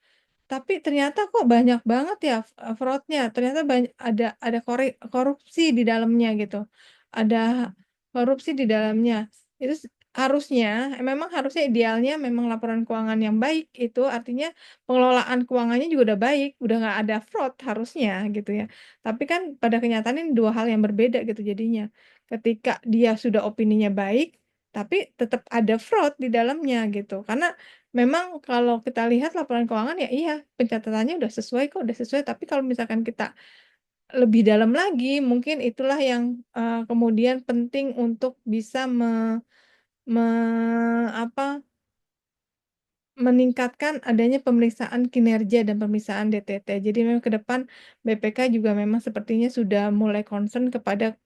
Tapi ternyata kok banyak banget ya fraudnya. Ternyata ada korupsi di dalamnya gitu. Ada korupsi di dalamnya. Itu harusnya, memang harusnya idealnya memang laporan keuangan yang baik itu artinya pengelolaan keuangannya juga udah baik, udah nggak ada fraud harusnya gitu ya. Tapi kan pada kenyataan ini dua hal yang berbeda gitu jadinya. Ketika dia sudah opininya baik, tapi tetap ada fraud di dalamnya gitu. Karena memang kalau kita lihat laporan keuangan ya iya pencatatannya udah sesuai kok udah sesuai tapi kalau misalkan kita lebih dalam lagi mungkin itulah yang kemudian penting untuk bisa apa meningkatkan adanya pemeriksaan kinerja dan pemeriksaan DTT. Jadi memang ke depan BPK juga memang sepertinya sudah mulai concern kepada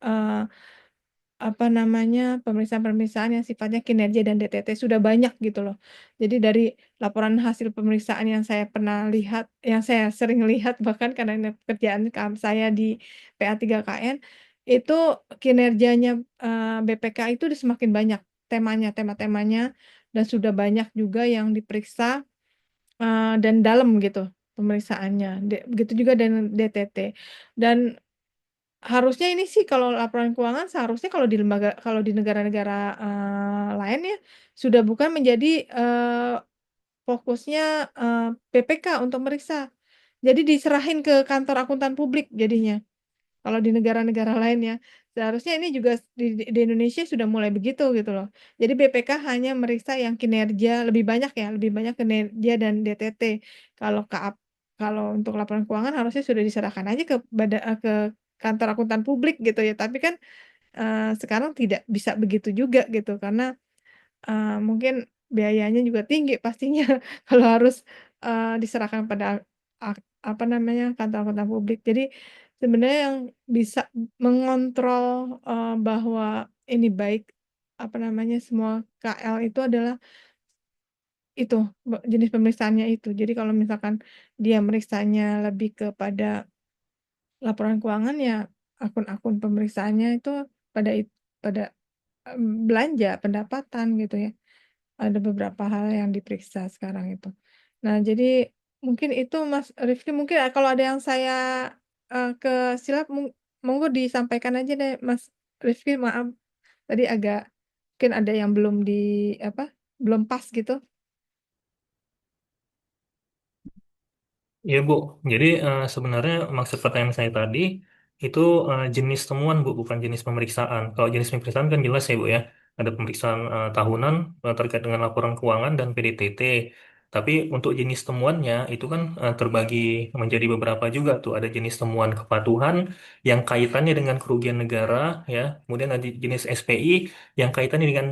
apa namanya pemeriksaan-pemeriksaan yang sifatnya kinerja dan DTT sudah banyak gitu loh. Jadi dari laporan hasil pemeriksaan yang saya pernah lihat, yang saya sering lihat bahkan karena ini pekerjaan saya di PA3KN itu kinerjanya BPK itu udah semakin banyak tema-temanya dan sudah banyak juga yang diperiksa dan dalam gitu pemeriksaannya. Begitu juga dengan DTT. Dan harusnya ini sih kalau laporan keuangan seharusnya kalau di negara-negara lain ya sudah bukan menjadi fokusnya BPK untuk meriksa. Jadi diserahin ke kantor akuntan publik jadinya. Kalau di negara-negara lain ya. Seharusnya ini juga di Indonesia sudah mulai begitu gitu loh. Jadi BPK hanya meriksa yang kinerja lebih banyak ya, lebih banyak kinerja dan DTT. Kalau kalau untuk laporan keuangan harusnya sudah diserahkan aja ke kantor akuntan publik gitu ya. Tapi kan sekarang tidak bisa begitu juga gitu karena mungkin biayanya juga tinggi pastinya kalau harus diserahkan pada apa namanya kantor akuntan publik. Jadi sebenarnya yang bisa mengontrol bahwa ini baik apa namanya semua KL itu adalah itu jenis pemeriksaannya itu. Jadi kalau misalkan dia meriksanya lebih kepada laporan keuangan ya akun-akun pemeriksaannya itu pada belanja pendapatan gitu ya. Ada beberapa hal yang diperiksa sekarang itu. Nah, jadi mungkin itu Mas Rifki, mungkin kalau ada yang saya kesilap, monggo disampaikan aja deh Mas Rifki, maaf tadi agak mungkin ada yang belum apa, belum pas gitu. Iya Bu, jadi sebenarnya maksud pertanyaan saya tadi itu jenis temuan Bu, bukan jenis pemeriksaan. Kalau jenis pemeriksaan kan jelas ya Bu ya, ada pemeriksaan tahunan terkait dengan laporan keuangan dan PDTT. Tapi untuk jenis temuannya itu kan terbagi menjadi beberapa juga tuh. Ada jenis temuan kepatuhan yang kaitannya dengan kerugian negara ya, kemudian ada jenis SPI yang kaitannya dengan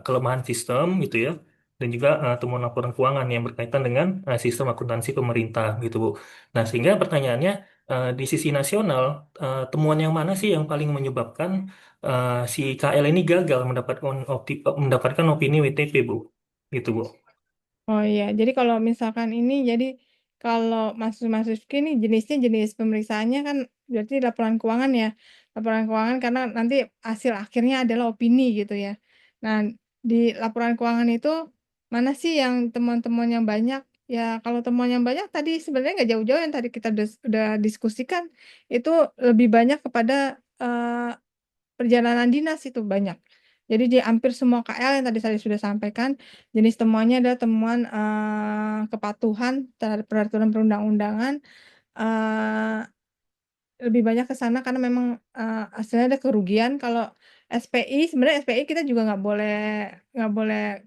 kelemahan sistem gitu ya, dan juga temuan laporan keuangan yang berkaitan dengan sistem akuntansi pemerintah gitu Bu. Nah, sehingga pertanyaannya di sisi nasional temuan yang mana sih yang paling menyebabkan si KL ini gagal mendapatkan opini WTP Bu? Gitu Bu. Oh iya, jadi kalau misalkan ini, jadi kalau Mas Rifki ini jenisnya jenis pemeriksaannya kan berarti laporan keuangan ya. Laporan keuangan karena nanti hasil akhirnya adalah opini gitu ya. Nah, di laporan keuangan itu mana sih yang temuan-temuan yang banyak? Ya, kalau temuan yang banyak tadi sebenarnya nggak jauh-jauh yang tadi kita udah diskusikan, itu lebih banyak kepada perjalanan dinas itu banyak. Jadi di hampir semua KL yang tadi saya sudah sampaikan, jenis temuannya adalah temuan kepatuhan terhadap peraturan perundang-undangan, eh, lebih banyak ke sana karena memang hasilnya ada kerugian. Kalau SPI, sebenarnya SPI kita juga nggak boleh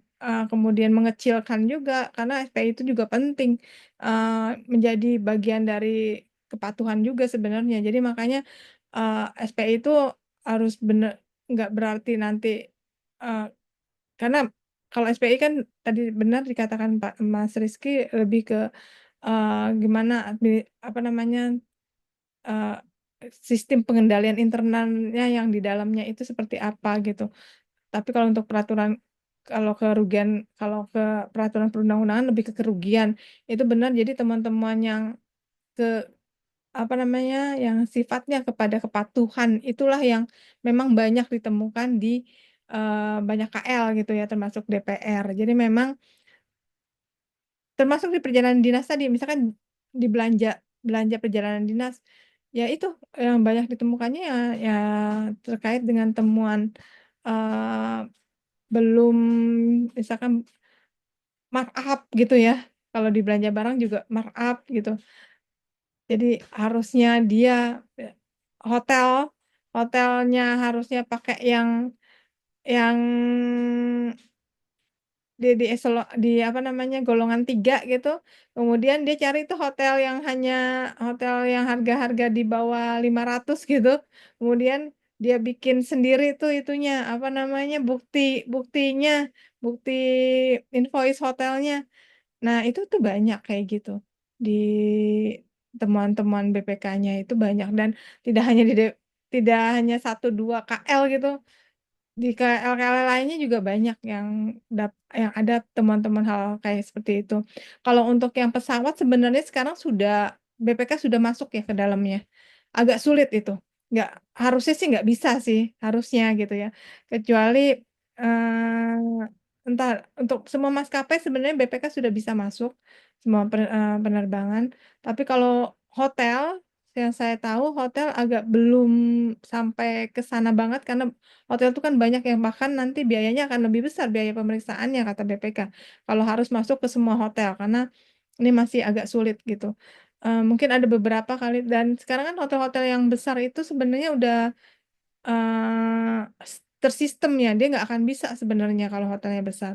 kemudian mengecilkan juga, karena SPI itu juga penting, menjadi bagian dari kepatuhan juga sebenarnya. Jadi makanya SPI itu harus benar, nggak berarti nanti eh, karena kalau SPI kan tadi benar dikatakan Pak Mas Rizky, lebih ke gimana apa namanya, eh, sistem pengendalian internalnya yang di dalamnya itu seperti apa gitu. Tapi kalau untuk peraturan, kalau kerugian, kalau ke peraturan perundang-undangan lebih ke kerugian, itu benar. Jadi teman-teman yang ke apa namanya, yang sifatnya kepada kepatuhan itulah yang memang banyak ditemukan di banyak KL gitu ya, termasuk DPR. Jadi memang termasuk di perjalanan dinas tadi, misalkan di belanja belanja perjalanan dinas, ya itu yang banyak ditemukannya ya terkait dengan temuan eh, belum, misalkan markup gitu ya, kalau di belanja barang juga markup gitu. Jadi harusnya dia eh, hotel hotelnya harusnya pakai yang di apa namanya, golongan 3 gitu. Kemudian dia cari tuh hotel yang harga-harga di bawah 500 gitu. Kemudian dia bikin sendiri tuh itunya apa namanya, buktinya, bukti invoice hotelnya. Nah, itu tuh banyak kayak gitu. Di temuan-temuan BPK-nya itu banyak, dan tidak hanya tidak hanya 1 2 KL gitu, di KL-KL lainnya juga banyak yang ada teman-teman hal kayak seperti itu. Kalau untuk yang pesawat sebenarnya sekarang BPK sudah masuk ya ke dalamnya. Agak sulit itu. Nggak, harusnya sih nggak bisa sih, harusnya gitu ya. Kecuali entah, untuk semua maskapai sebenarnya BPK sudah bisa masuk semua penerbangan. Tapi kalau hotel, yang saya tahu hotel agak belum sampai ke sana banget, karena hotel itu kan banyak yang bahkan nanti biayanya akan lebih besar, biaya pemeriksaannya kata BPK. Kalau harus masuk ke semua hotel, karena ini masih agak sulit gitu. Mungkin ada beberapa kali, dan sekarang kan hotel-hotel yang besar itu sebenarnya udah tersistem ya, dia nggak akan bisa sebenarnya kalau hotelnya besar.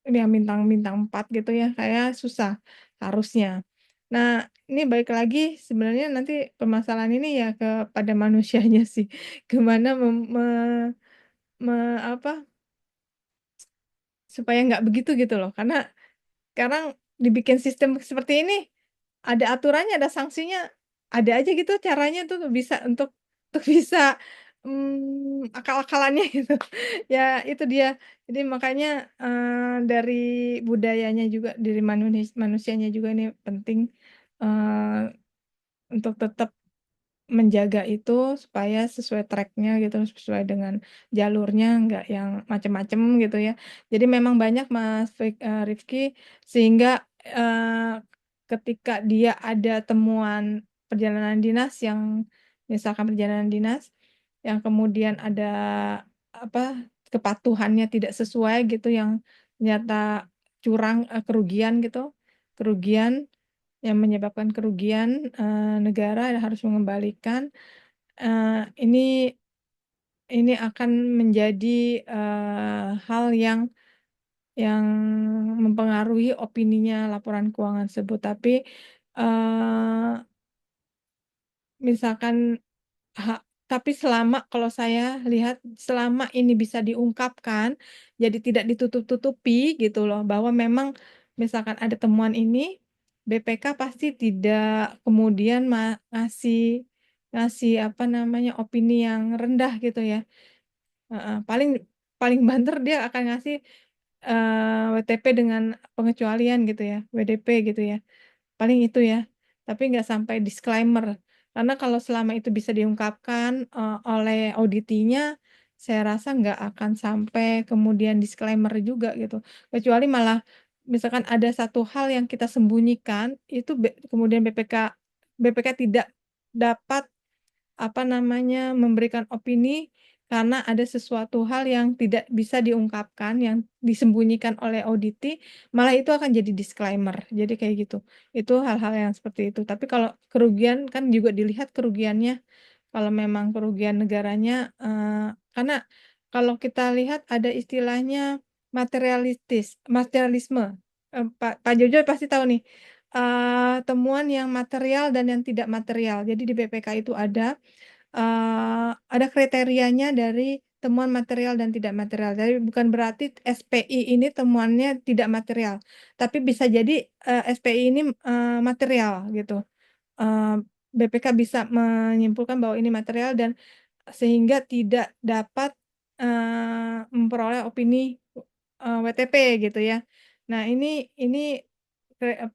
Ini yang bintang-bintang 4 gitu ya, kayak susah harusnya. Nah, ini balik lagi sebenarnya nanti permasalahan ini ya kepada manusianya sih. Gimana apa, supaya nggak begitu gitu loh. Karena sekarang dibikin sistem seperti ini, ada aturannya, ada sanksinya, ada aja gitu caranya tuh bisa untuk bisa akal-akalannya gitu. Ya itu dia. Jadi makanya dari budayanya juga, dari manusianya juga ini penting untuk tetap menjaga itu supaya sesuai tracknya gitu, sesuai dengan jalurnya, nggak yang macem-macem gitu ya. Jadi memang banyak Mas Rifki, sehingga ketika dia ada temuan perjalanan dinas yang misalkan perjalanan dinas yang kemudian ada apa kepatuhannya tidak sesuai gitu yang ternyata curang kerugian gitu kerugian yang menyebabkan kerugian negara harus mengembalikan ini akan menjadi hal yang mempengaruhi opininya laporan keuangan tersebut. Tapi misalkan tapi selama kalau saya lihat selama ini bisa diungkapkan, jadi tidak ditutup-tutupi gitu loh, bahwa memang misalkan ada temuan ini, BPK pasti tidak kemudian ngasih ngasih apa namanya opini yang rendah gitu ya. Paling paling banter dia akan ngasih WTP dengan pengecualian gitu ya, WDP gitu ya. Paling itu ya, tapi nggak sampai disclaimer. Karena kalau selama itu bisa diungkapkan oleh auditinya, saya rasa nggak akan sampai kemudian disclaimer juga gitu. Kecuali malah misalkan ada satu hal yang kita sembunyikan, itu kemudian BPK tidak dapat apa namanya memberikan opini karena ada sesuatu hal yang tidak bisa diungkapkan, yang disembunyikan oleh auditi, malah itu akan jadi disclaimer. Jadi kayak gitu. Itu hal-hal yang seperti itu. Tapi kalau kerugian kan juga dilihat kerugiannya. Kalau memang kerugian negaranya, karena kalau kita lihat ada istilahnya materialisme. Pak Jojo pasti tahu nih, temuan yang material dan yang tidak material. Jadi di BPK itu ada kriterianya dari temuan material dan tidak material. Jadi bukan berarti SPI ini temuannya tidak material, tapi bisa jadi SPI ini material gitu. BPK bisa menyimpulkan bahwa ini material dan sehingga tidak dapat memperoleh opini WTP gitu ya. Nah ini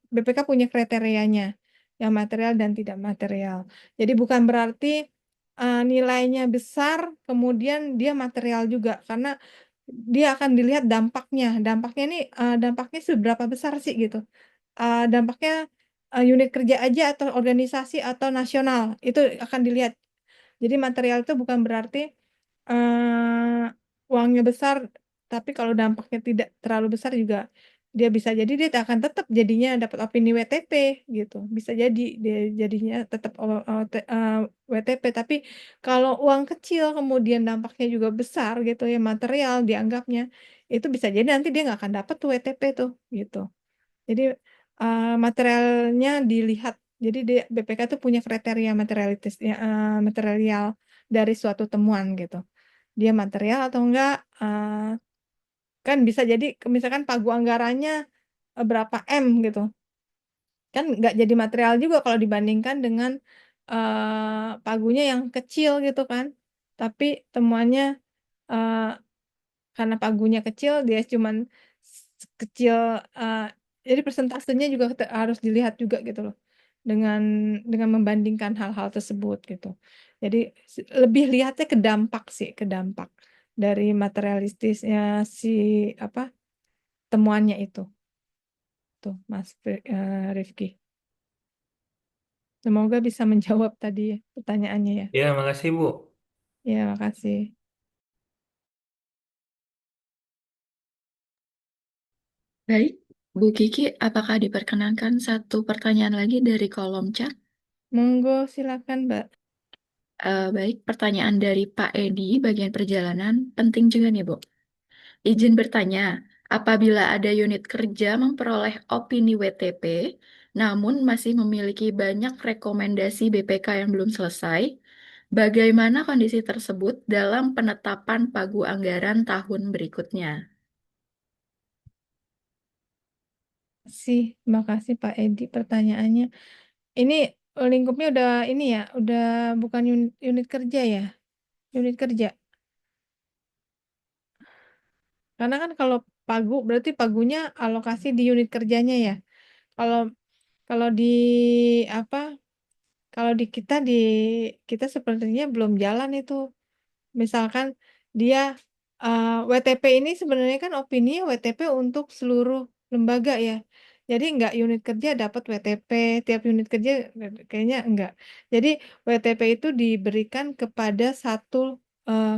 BPK punya kriterianya yang material dan tidak material. Jadi bukan berarti nilainya besar kemudian dia material juga karena dia akan dilihat dampaknya. Dampaknya seberapa besar sih gitu. Dampaknya unit kerja aja atau organisasi atau nasional itu akan dilihat. Jadi material itu bukan berarti uangnya besar, tapi kalau dampaknya tidak terlalu besar juga dia bisa jadi dia akan tetap jadinya dapat opini WTP gitu. Bisa jadi dia jadinya tetap WTP, tapi kalau uang kecil kemudian dampaknya juga besar gitu ya material dianggapnya itu bisa jadi nanti dia nggak akan dapat tuh WTP tuh gitu. Jadi materialnya dilihat. Jadi BPK tuh punya kriteria materialitis ya, material dari suatu temuan gitu. Dia material atau enggak? Kan bisa jadi misalkan pagu anggarannya berapa M gitu. Kan nggak jadi material juga kalau dibandingkan dengan pagunya yang kecil gitu kan. Tapi temuannya eh, karena pagunya kecil dia cuman kecil jadi persentasenya juga harus dilihat juga gitu loh dengan membandingkan hal-hal tersebut gitu. Jadi lebih lihatnya ke dampak sih, ke dampak dari materialistisnya si apa temuannya itu. Tuh, Mas Rifki. Semoga bisa menjawab tadi pertanyaannya ya. Ya, makasih Bu. Ya, makasih. Baik, Bu Kiki, apakah diperkenankan satu pertanyaan lagi dari kolom chat? Monggo silakan, Mbak. Baik, pertanyaan dari Pak Edi bagian perjalanan penting juga nih, Bu. Izin bertanya, apabila ada unit kerja memperoleh opini WTP, namun masih memiliki banyak rekomendasi BPK yang belum selesai, bagaimana kondisi tersebut dalam penetapan pagu anggaran tahun berikutnya? Terima kasih Pak Edi pertanyaannya. Ini lingkupnya udah ini ya, udah bukan unit kerja ya, unit kerja. Karena kan kalau pagu berarti pagunya alokasi di unit kerjanya ya. Kalau kalau di apa? Kalau di kita sepertinya belum jalan itu. Misalkan dia WTP ini sebenarnya kan opini WTP untuk seluruh lembaga ya. Jadi nggak unit kerja dapat WTP, tiap unit kerja kayaknya enggak. Jadi WTP itu diberikan kepada satu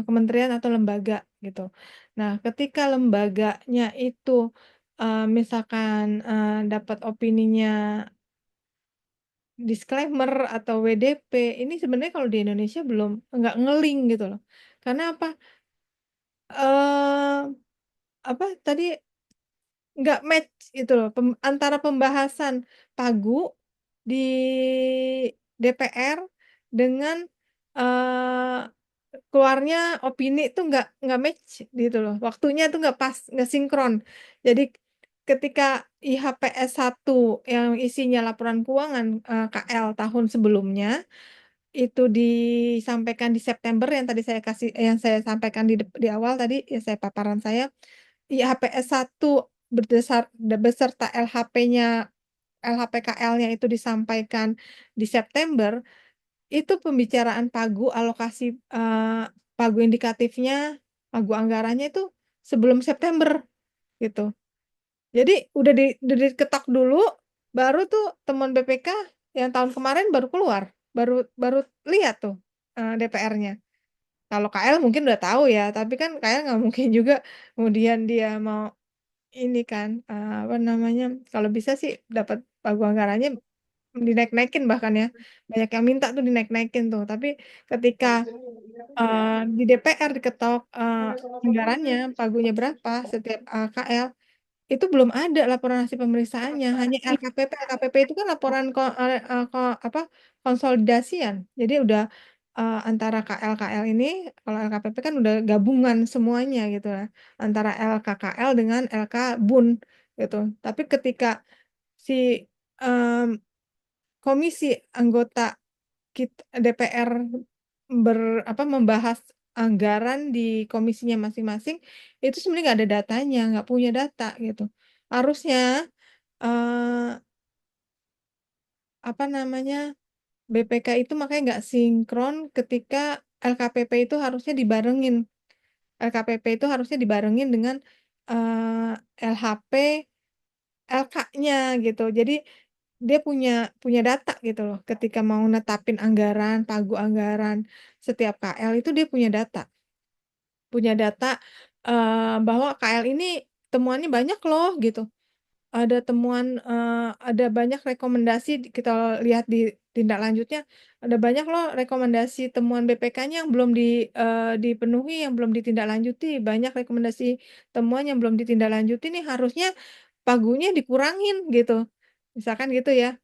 kementerian atau lembaga gitu. Nah, ketika lembaganya itu misalkan dapat opininya disclaimer atau WDP, ini sebenarnya kalau di Indonesia belum nggak ngeling gitu loh. Karena apa? eh apa tadi nggak match gitu loh antara pembahasan Pagu di DPR dengan eh, keluarnya opini itu nggak match gitu loh. Waktunya tuh nggak pas, nggak sinkron. Jadi ketika IHPS 1 yang isinya laporan keuangan KL tahun sebelumnya itu disampaikan di September yang saya sampaikan di awal tadi ya paparan saya IHPS 1 beserta LHPKL-nya itu disampaikan di September, itu pembicaraan pagu alokasi pagu indikatifnya, pagu anggarannya itu sebelum September gitu. Jadi udah diketok dulu, baru tuh temuan BPK yang tahun kemarin baru keluar, baru lihat tuh DPR-nya. Kalau KL mungkin udah tahu ya, tapi kan KL nggak mungkin juga kemudian dia mau ini kan apa namanya, kalau bisa sih dapat pagu anggarannya dinaik-naikin bahkan ya, banyak yang minta tuh dinaik-naikin tuh, tapi ketika di DPR diketok anggarannya pagunya berapa setiap KL itu belum ada laporan hasil pemeriksaannya, hanya LKPP. LKPP itu kan laporan apa konsolidasian. Jadi udah antara KL ini, kalau LKPP kan udah gabungan semuanya gitu lah, antara LKKL dengan LK Bun gitu. Tapi ketika si em, komisi anggota DPR membahas anggaran di komisinya masing-masing, itu sebenarnya nggak ada datanya, nggak punya data gitu. Harusnya eh, apa namanya BPK itu makanya nggak sinkron ketika LKPP itu harusnya dibarengin. LKPP itu harusnya dibarengin dengan LHP LK-nya gitu. Jadi dia punya data gitu loh. Ketika mau netapin anggaran, pagu anggaran setiap KL itu dia punya data bahwa KL ini temuannya banyak loh gitu. Ada temuan, ada banyak rekomendasi kita lihat di tindak lanjutnya, ada banyak loh rekomendasi temuan BPK-nya yang belum dipenuhi, yang belum ditindaklanjuti, banyak rekomendasi temuan yang belum ditindaklanjuti nih harusnya pagunya dikurangin gitu, misalkan gitu ya.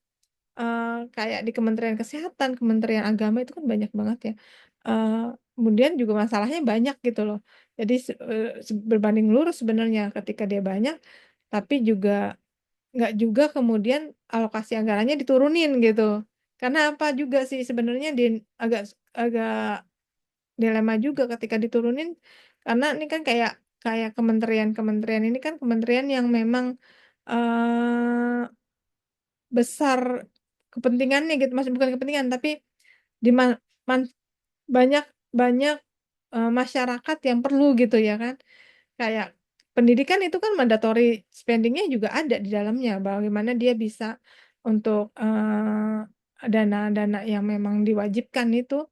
Kayak di Kementerian Kesehatan, Kementerian Agama itu kan banyak banget ya. Kemudian juga masalahnya banyak gitu loh. Jadi berbanding lurus sebenarnya ketika dia banyak, tapi juga nggak juga kemudian alokasi anggarannya diturunin gitu. Karena apa juga sih sebenarnya agak agak dilema juga ketika diturunin, karena ini kan kayak kayak kementerian-kementerian ini kan kementerian yang memang eh besar kepentingannya gitu, masih bukan kepentingan tapi di banyak banyak masyarakat yang perlu gitu ya kan. Kayak pendidikan itu kan mandatory spendingnya juga ada di dalamnya. Bagaimana dia bisa untuk dana-dana yang memang diwajibkan itu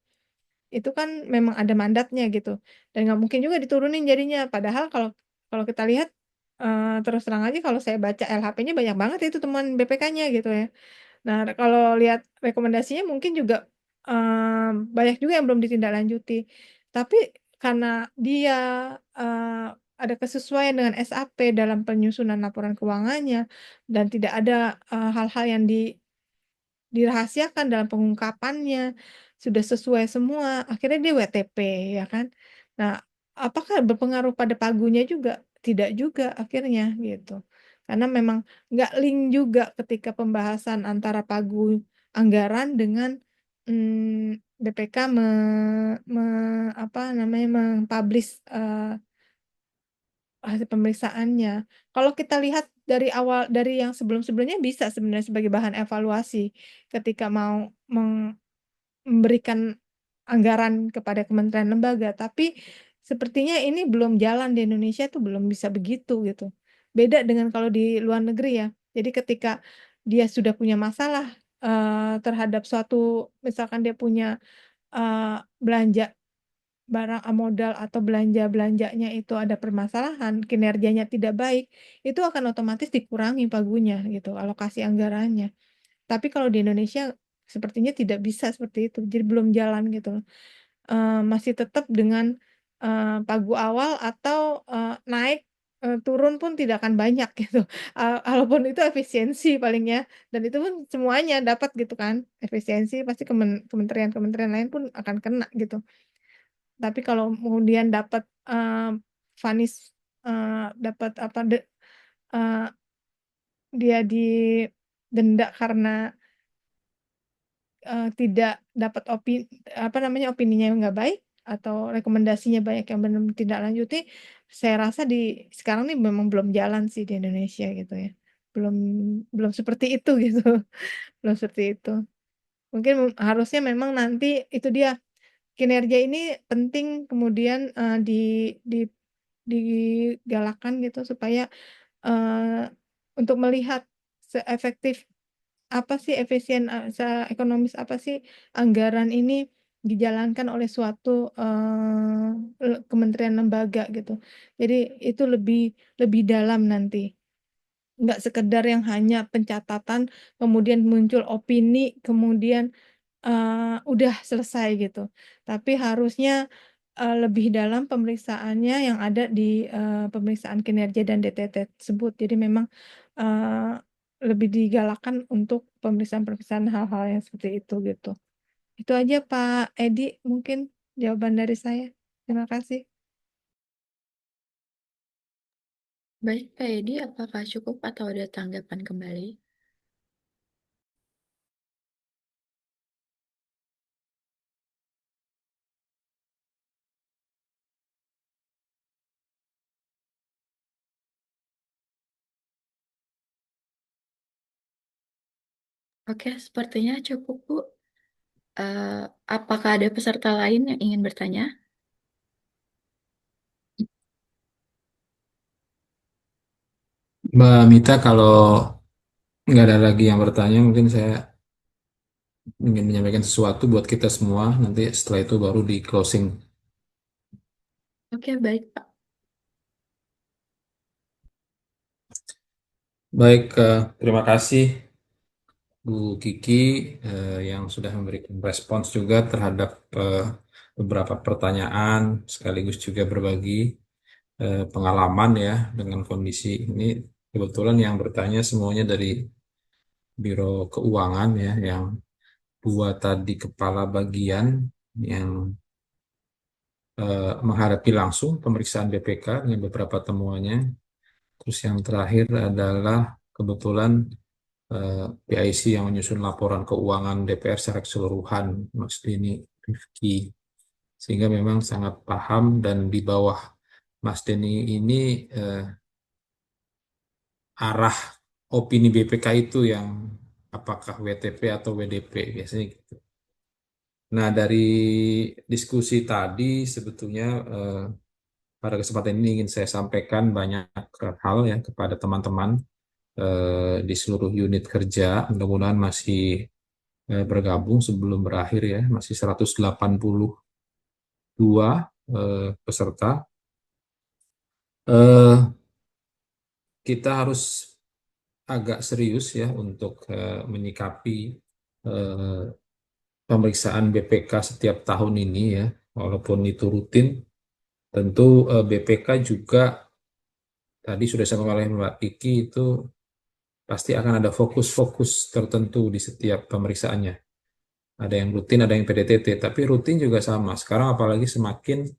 kan memang ada mandatnya gitu. Dan nggak mungkin juga diturunin jadinya. Padahal kalau kalau kita lihat terus terang aja kalau saya baca LHP-nya banyak banget itu temuan BPK-nya gitu ya. Nah, kalau lihat rekomendasinya mungkin juga banyak juga yang belum ditindaklanjuti. Tapi karena dia ada kesesuaian dengan SAP dalam penyusunan laporan keuangannya dan tidak ada hal-hal yang dirahasiakan dalam pengungkapannya, sudah sesuai semua, akhirnya dia WTP ya kan. Nah, apakah berpengaruh pada pagunya juga? Tidak juga akhirnya gitu. Karena memang nggak link juga ketika pembahasan antara pagu anggaran dengan BPK apa namanya mempublish hasil pemeriksaannya. Kalau kita lihat dari awal dari yang sebelum-sebelumnya bisa sebenarnya sebagai bahan evaluasi ketika mau memberikan anggaran kepada kementerian lembaga, tapi sepertinya ini belum jalan di Indonesia tuh belum bisa begitu gitu. Beda dengan kalau di luar negeri ya. Jadi ketika dia sudah punya masalah terhadap suatu, misalkan dia punya belanja barang modal atau belanjanya itu ada permasalahan, kinerjanya tidak baik, itu akan otomatis dikurangi pagunya gitu, alokasi anggarannya. Tapi kalau di Indonesia sepertinya tidak bisa seperti itu, jadi belum jalan gitu. Masih tetap dengan pagu awal atau naik, turun pun tidak akan banyak gitu. Kalaupun itu efisiensi palingnya, dan itu pun semuanya dapat gitu kan, efisiensi pasti kementerian-kementerian lain pun akan kena gitu. Tapi kalau kemudian dapat vonis, dapat apa, eee, dia didenda karena tidak dapat apa namanya, opininya yang nggak baik atau rekomendasinya banyak yang benar ditindaklanjuti, saya rasa sekarang nih memang belum jalan sih di Indonesia gitu ya. Belum belum seperti itu gitu, belum seperti itu. Mungkin harusnya memang nanti itu dia, kinerja ini penting kemudian di digalakkan gitu supaya untuk melihat seefektif apa sih, efisien, seekonomis apa sih anggaran ini dijalankan oleh suatu kementerian lembaga gitu. Jadi itu lebih lebih dalam nanti, nggak sekedar yang hanya pencatatan, kemudian muncul opini, kemudian udah selesai gitu. Tapi harusnya lebih dalam pemeriksaannya yang ada di pemeriksaan kinerja dan DTT tersebut. Jadi memang eee, lebih digalakkan untuk pemeriksaan-pemeriksaan hal-hal yang seperti itu gitu. Itu aja Pak Edi mungkin jawaban dari saya. Terima kasih. Baik, Pak Edi, apakah cukup atau ada tanggapan kembali? Oke, sepertinya cukup, Bu. Apakah ada peserta lain yang ingin bertanya? Mbak Mita, kalau nggak ada lagi yang bertanya, mungkin saya ingin menyampaikan sesuatu buat kita semua. Nanti setelah itu baru di closing. Oke, baik, Pak. Baik, terima kasih Bu Kiki yang sudah memberikan respons juga terhadap beberapa pertanyaan, sekaligus juga berbagi pengalaman ya dengan kondisi ini. Kebetulan yang bertanya semuanya dari Biro Keuangan ya, yang dua tadi kepala bagian yang menghadapi langsung pemeriksaan BPK dengan beberapa temuannya. Terus yang terakhir adalah kebetulan PIC yang menyusun laporan keuangan DPR secara keseluruhan, Mas Denny Rifki. Sehingga memang sangat paham, dan di bawah Mas Denny ini arah opini BPK itu yang apakah WTP atau WDP, biasanya gitu. Nah, dari diskusi tadi sebetulnya pada kesempatan ini ingin saya sampaikan banyak hal ya kepada teman-teman di seluruh unit kerja. Mudah-mudahan masih bergabung sebelum berakhir ya, masih 182 peserta. Kita harus agak serius ya untuk menyikapi pemeriksaan BPK setiap tahun ini ya, walaupun itu rutin. Tentu BPK juga tadi sudah disampaikan oleh Mbak Kiki, itu pasti akan ada fokus-fokus tertentu di setiap pemeriksaannya. Ada yang rutin, ada yang PDTT, tapi rutin juga sama. Sekarang apalagi semakin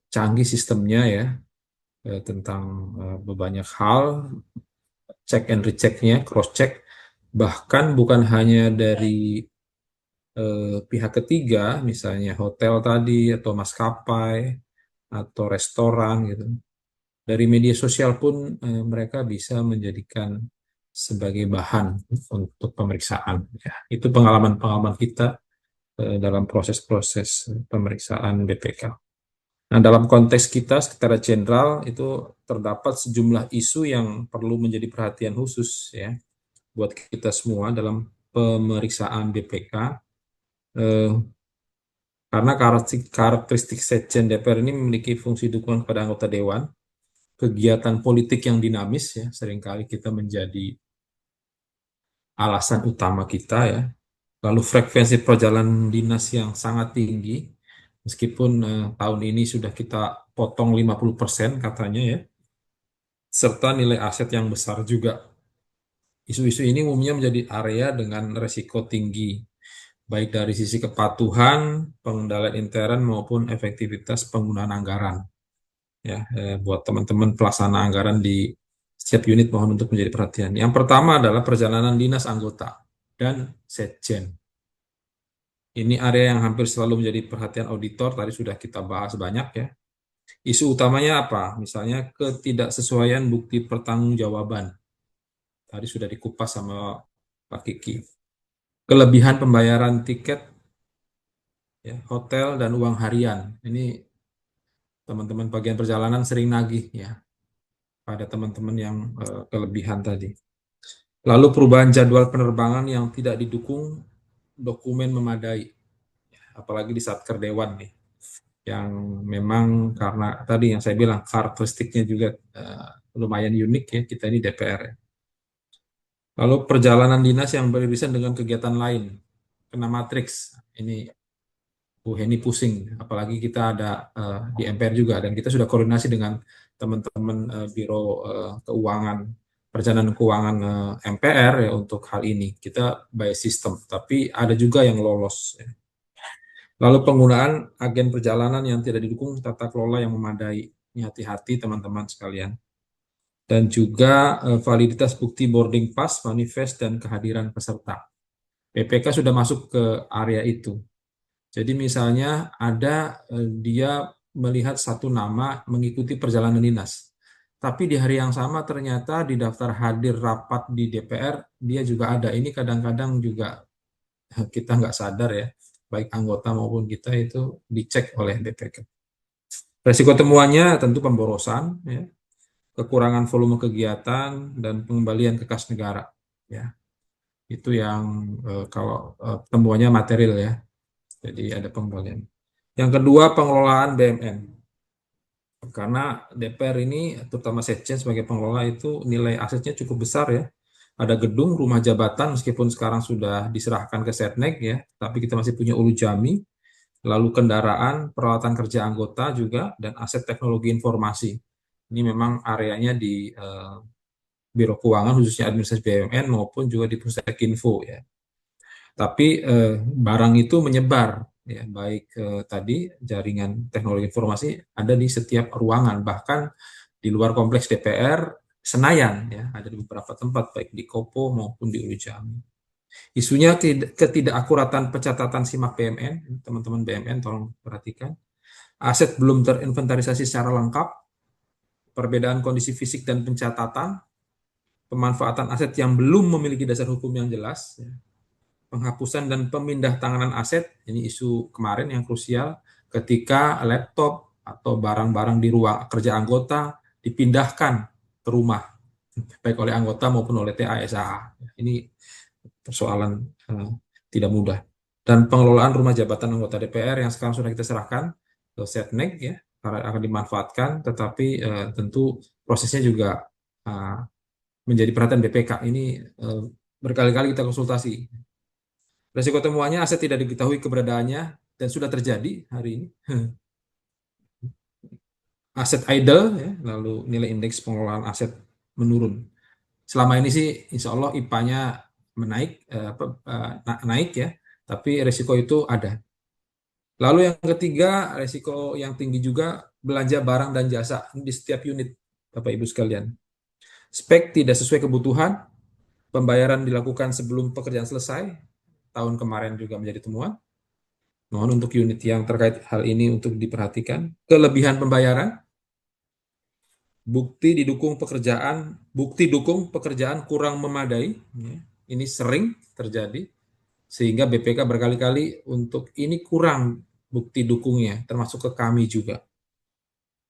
canggih sistemnya ya, tentang banyak hal, check and rechecknya, cross check, bahkan bukan hanya dari pihak ketiga, misalnya hotel tadi atau maskapai atau restoran gitu. Dari media sosial pun mereka bisa menjadikan sebagai bahan untuk pemeriksaan. Ya, itu pengalaman-pengalaman kita dalam proses-proses pemeriksaan BPK. Nah, dalam konteks kita secara general itu terdapat sejumlah isu yang perlu menjadi perhatian khusus ya buat kita semua dalam pemeriksaan BPK. Karena karakteristik Sekjen DPR ini memiliki fungsi dukungan kepada anggota Dewan, kegiatan politik yang dinamis ya, seringkali kita menjadi alasan utama kita ya. Lalu frekuensi perjalanan dinas yang sangat tinggi, meskipun tahun ini sudah kita potong 50% katanya ya, serta nilai aset yang besar juga. Isu-isu ini umumnya menjadi area dengan resiko tinggi, baik dari sisi kepatuhan, pengendalian intern maupun efektivitas penggunaan anggaran. Ya, buat teman-teman pelaksana anggaran di setiap unit mohon untuk menjadi perhatian. Yang pertama adalah perjalanan dinas anggota dan Sekjen. Ini area yang hampir selalu menjadi perhatian auditor, tadi sudah kita bahas banyak ya. Isu utamanya apa? Misalnya ketidaksesuaian bukti pertanggungjawaban. Tadi sudah dikupas sama Pak Kiki. Kelebihan pembayaran tiket, ya, hotel dan uang harian. Ini teman-teman bagian perjalanan sering nagih ya pada teman-teman yang kelebihan tadi. Lalu perubahan jadwal penerbangan yang tidak didukung dokumen memadai, apalagi di Satker Dewan nih, yang memang karena tadi yang saya bilang karakteristiknya juga lumayan unik ya kita ini DPR ya. Lalu perjalanan dinas yang beririsan dengan kegiatan lain, kena matriks, ini Bu Heni pusing, apalagi kita ada di MPR juga, dan kita sudah koordinasi dengan teman-teman Biro Keuangan, Perencanaan Keuangan MPR ya untuk hal ini. Kita by system, tapi ada juga yang lolos. Ya. Lalu penggunaan agen perjalanan yang tidak didukung tata kelola yang memadai. Ini hati-hati teman-teman sekalian. Dan juga validitas bukti boarding pass, manifest, dan kehadiran peserta. BPK sudah masuk ke area itu. Jadi misalnya ada dia melihat satu nama mengikuti perjalanan dinas. Tapi di hari yang sama ternyata di daftar hadir rapat di DPR dia juga ada. Ini kadang-kadang juga kita nggak sadar ya, baik anggota maupun kita itu dicek oleh BPK. Resiko temuannya tentu pemborosan, ya, kekurangan volume kegiatan, dan pengembalian ke kas negara. Ya. Itu yang kalau temuannya material ya. Jadi ada pengembalian. Yang kedua, pengelolaan BMN. Karena DPR ini, terutama Sekjen sebagai pengelola itu nilai asetnya cukup besar ya. Ada gedung, rumah jabatan, meskipun sekarang sudah diserahkan ke Setnek ya, tapi kita masih punya Ulu Jami, lalu kendaraan, peralatan kerja anggota juga, dan aset teknologi informasi. Ini memang areanya di Biro Keuangan, khususnya administrasi BUMN, maupun juga di Pusdakinfo ya. Tapi barang itu menyebar, ya, baik tadi jaringan teknologi informasi ada di setiap ruangan, bahkan di luar kompleks DPR Senayan, ya, ada di beberapa tempat, baik di Kopo maupun di Ulu Jami. Isunya ketidakakuratan pencatatan simak BMN, teman-teman BMN tolong perhatikan. Aset belum terinventarisasi secara lengkap, perbedaan kondisi fisik dan pencatatan, pemanfaatan aset yang belum memiliki dasar hukum yang jelas, ya. Penghapusan dan pemindah tanganan aset, ini isu kemarin yang krusial, ketika laptop atau barang-barang di ruang kerja anggota dipindahkan ke rumah, baik oleh anggota maupun oleh TASA. Ini persoalan tidak mudah. Dan pengelolaan rumah jabatan anggota DPR yang sekarang sudah kita serahkan ke Setnek ya, karena akan dimanfaatkan, tetapi tentu prosesnya juga menjadi perhatian BPK. Ini berkali-kali kita konsultasi. Resiko temuannya aset tidak diketahui keberadaannya dan sudah terjadi hari ini. Aset idle, ya, lalu nilai indeks pengelolaan aset menurun. Selama ini sih insya Allah IPA-nya naik ya, tapi resiko itu ada. Lalu yang ketiga, resiko yang tinggi juga belanja barang dan jasa di setiap unit, Bapak Ibu sekalian. Spek tidak sesuai kebutuhan, pembayaran dilakukan sebelum pekerjaan selesai, tahun kemarin juga menjadi temuan. Mohon untuk unit yang terkait hal ini untuk diperhatikan. Kelebihan pembayaran, bukti dukung pekerjaan kurang memadai, ini sering terjadi, sehingga BPK berkali-kali untuk ini kurang bukti dukungnya, termasuk ke kami juga.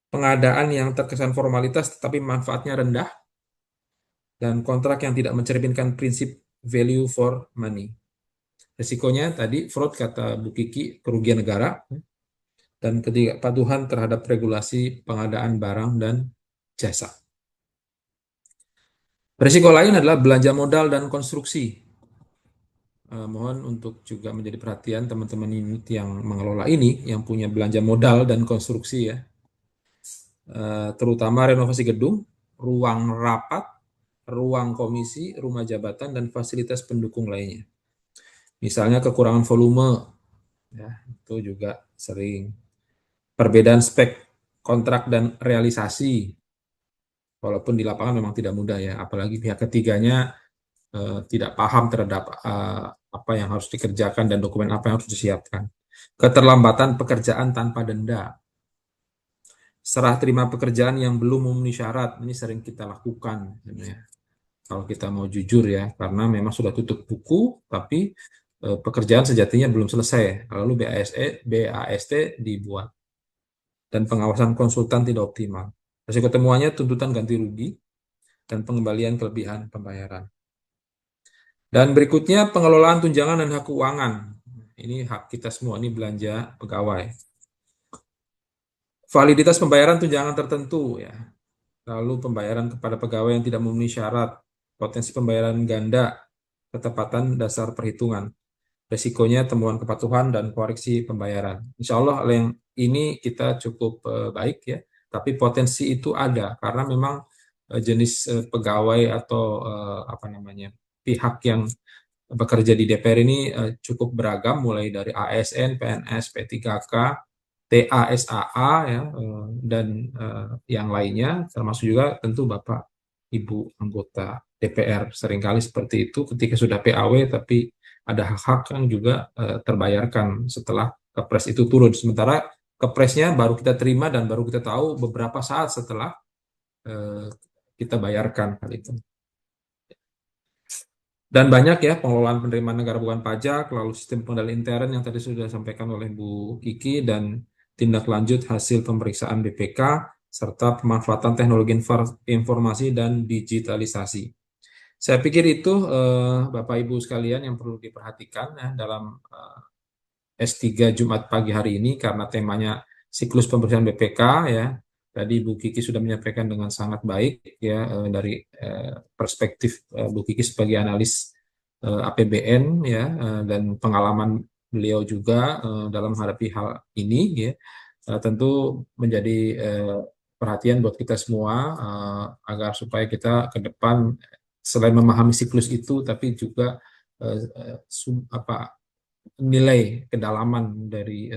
pengadaan yang terkesan formalitas tetapi manfaatnya rendah, dan kontrak yang tidak mencerminkan prinsip value for money. Resikonya tadi fraud, kata Bu Kiki, kerugian negara, dan ketidakpatuhan terhadap regulasi pengadaan barang dan jasa. Risiko lain adalah belanja modal dan konstruksi. Mohon untuk juga menjadi perhatian teman-teman unit yang mengelola ini, yang punya belanja modal dan konstruksi ya, terutama renovasi gedung, ruang rapat, ruang komisi, rumah jabatan, dan fasilitas pendukung lainnya. Misalnya kekurangan volume, ya, itu juga sering. Perbedaan spek kontrak dan realisasi, walaupun di lapangan memang tidak mudah ya, apalagi pihak ketiganya tidak paham terhadap apa yang harus dikerjakan dan dokumen apa yang harus disiapkan. Keterlambatan pekerjaan tanpa denda. Serah terima pekerjaan yang belum memenuhi syarat, ini sering kita lakukan sebenarnya. Kalau kita mau jujur ya, karena memang sudah tutup buku, tapi pekerjaan sejatinya belum selesai. Lalu BAST dibuat. Dan pengawasan konsultan tidak optimal. Risiko temuannya tuntutan ganti rugi dan pengembalian kelebihan pembayaran. Dan berikutnya pengelolaan tunjangan dan hak keuangan. Ini hak kita semua, ini belanja pegawai. Validitas pembayaran tunjangan tertentu ya. Lalu pembayaran kepada pegawai yang tidak memenuhi syarat, potensi pembayaran ganda, ketepatan dasar perhitungan, resikonya temuan kepatuhan dan koreksi pembayaran. Insya Allah yang ini kita cukup baik ya, tapi potensi itu ada karena memang jenis pegawai atau apa namanya pihak yang bekerja di DPR ini cukup beragam, mulai dari ASN, PNS, P3K, TA, SAA ya, dan yang lainnya, termasuk juga tentu Bapak Ibu anggota DPR. Seringkali seperti itu ketika sudah PAW tapi ada hak-hak yang juga terbayarkan setelah kepres itu turun. Sementara kepresnya baru kita terima dan baru kita tahu beberapa saat setelah kita bayarkan hal itu. Dan banyak ya pengelolaan penerimaan negara bukan pajak, lalu sistem pengendalian intern yang tadi sudah disampaikan oleh Bu Kiki, dan tindak lanjut hasil pemeriksaan BPK, serta pemanfaatan teknologi informasi dan digitalisasi. Saya pikir itu Bapak Ibu sekalian yang perlu diperhatikan ya, dalam S3 Jumat pagi hari ini, karena temanya siklus pemeriksaan BPK ya. Tadi Bu Kiki sudah menyampaikan dengan sangat baik ya, dari perspektif Bu Kiki sebagai analis APBN ya, dan pengalaman beliau juga dalam menghadapi hal ini ya, tentu menjadi perhatian buat kita semua agar supaya kita ke depan selain memahami siklus itu, tapi juga nilai kedalaman dari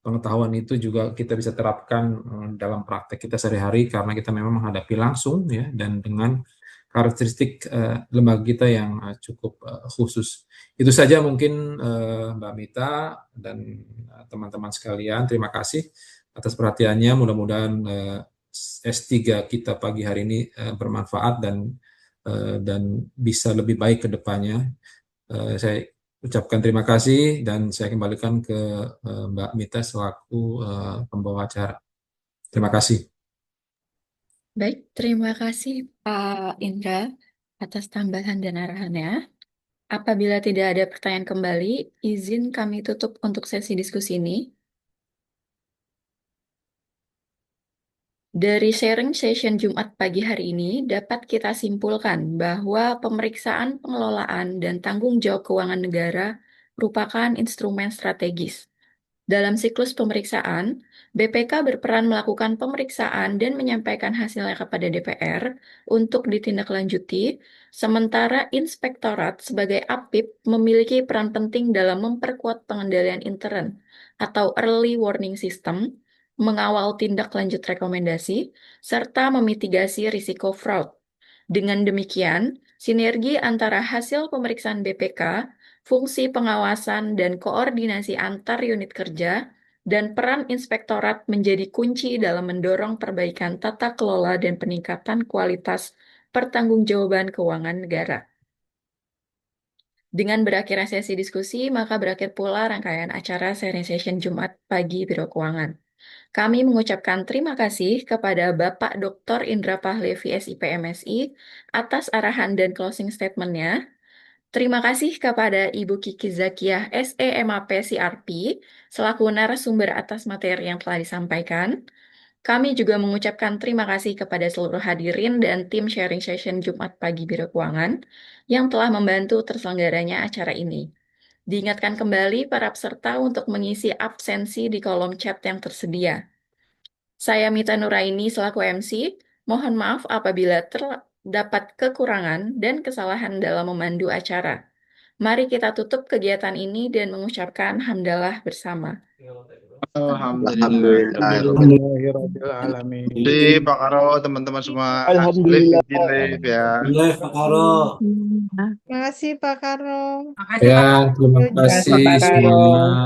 pengetahuan itu juga kita bisa terapkan dalam praktek kita sehari-hari, karena kita memang menghadapi langsung ya, dan dengan karakteristik lembaga kita yang cukup khusus. Itu saja mungkin Mbak Mita dan teman-teman sekalian. Terima kasih atas perhatiannya. Mudah-mudahan S3 kita pagi hari ini bermanfaat dan bisa lebih baik ke depannya. Saya ucapkan terima kasih dan saya kembalikan ke Mbak Mita selaku pembawa acara. Terima kasih. Baik, terima kasih Pak Indra atas tambahan dan arahannya. Apabila tidak ada pertanyaan kembali, izin kami tutup untuk sesi diskusi ini. Dari sharing session Jumat pagi hari ini, dapat kita simpulkan bahwa pemeriksaan pengelolaan dan tanggung jawab keuangan negara merupakan instrumen strategis. Dalam siklus pemeriksaan, BPK berperan melakukan pemeriksaan dan menyampaikan hasilnya kepada DPR untuk ditindaklanjuti, sementara Inspektorat sebagai APIP memiliki peran penting dalam memperkuat pengendalian intern atau early warning system, mengawal tindak lanjut rekomendasi, serta memitigasi risiko fraud. Dengan demikian, sinergi antara hasil pemeriksaan BPK, fungsi pengawasan dan koordinasi antar unit kerja, dan peran inspektorat menjadi kunci dalam mendorong perbaikan tata kelola dan peningkatan kualitas pertanggungjawaban keuangan negara. Dengan berakhirnya sesi diskusi, maka berakhir pula rangkaian acara sharing session Jumat pagi Biro Keuangan. Kami mengucapkan terima kasih kepada Bapak Dr. Indra Pahlevi, SIP MSI, atas arahan dan closing statement-nya. Terima kasih kepada Ibu Kiki Zakiah, SE MAP CRP, selaku narasumber atas materi yang telah disampaikan. Kami juga mengucapkan terima kasih kepada seluruh hadirin dan tim sharing session Jumat pagi Biro Keuangan yang telah membantu terselenggaranya acara ini. Diingatkan kembali para peserta untuk mengisi absensi di kolom chat yang tersedia. Saya Mita Nuraini selaku MC, mohon maaf apabila terdapat kekurangan dan kesalahan dalam memandu acara. Mari kita tutup kegiatan ini dan mengucapkan hamdalah bersama. Alhamdulillah. Alhamdulillahirrahmanirrahim. Di Pak Karo, teman-teman semua. Alhamdulillah. Live ya. Boleh, Pak Karo. Terima kasih Pak Karo. Ya, terima kasih Terima kasih, Pak Karo. semuanya.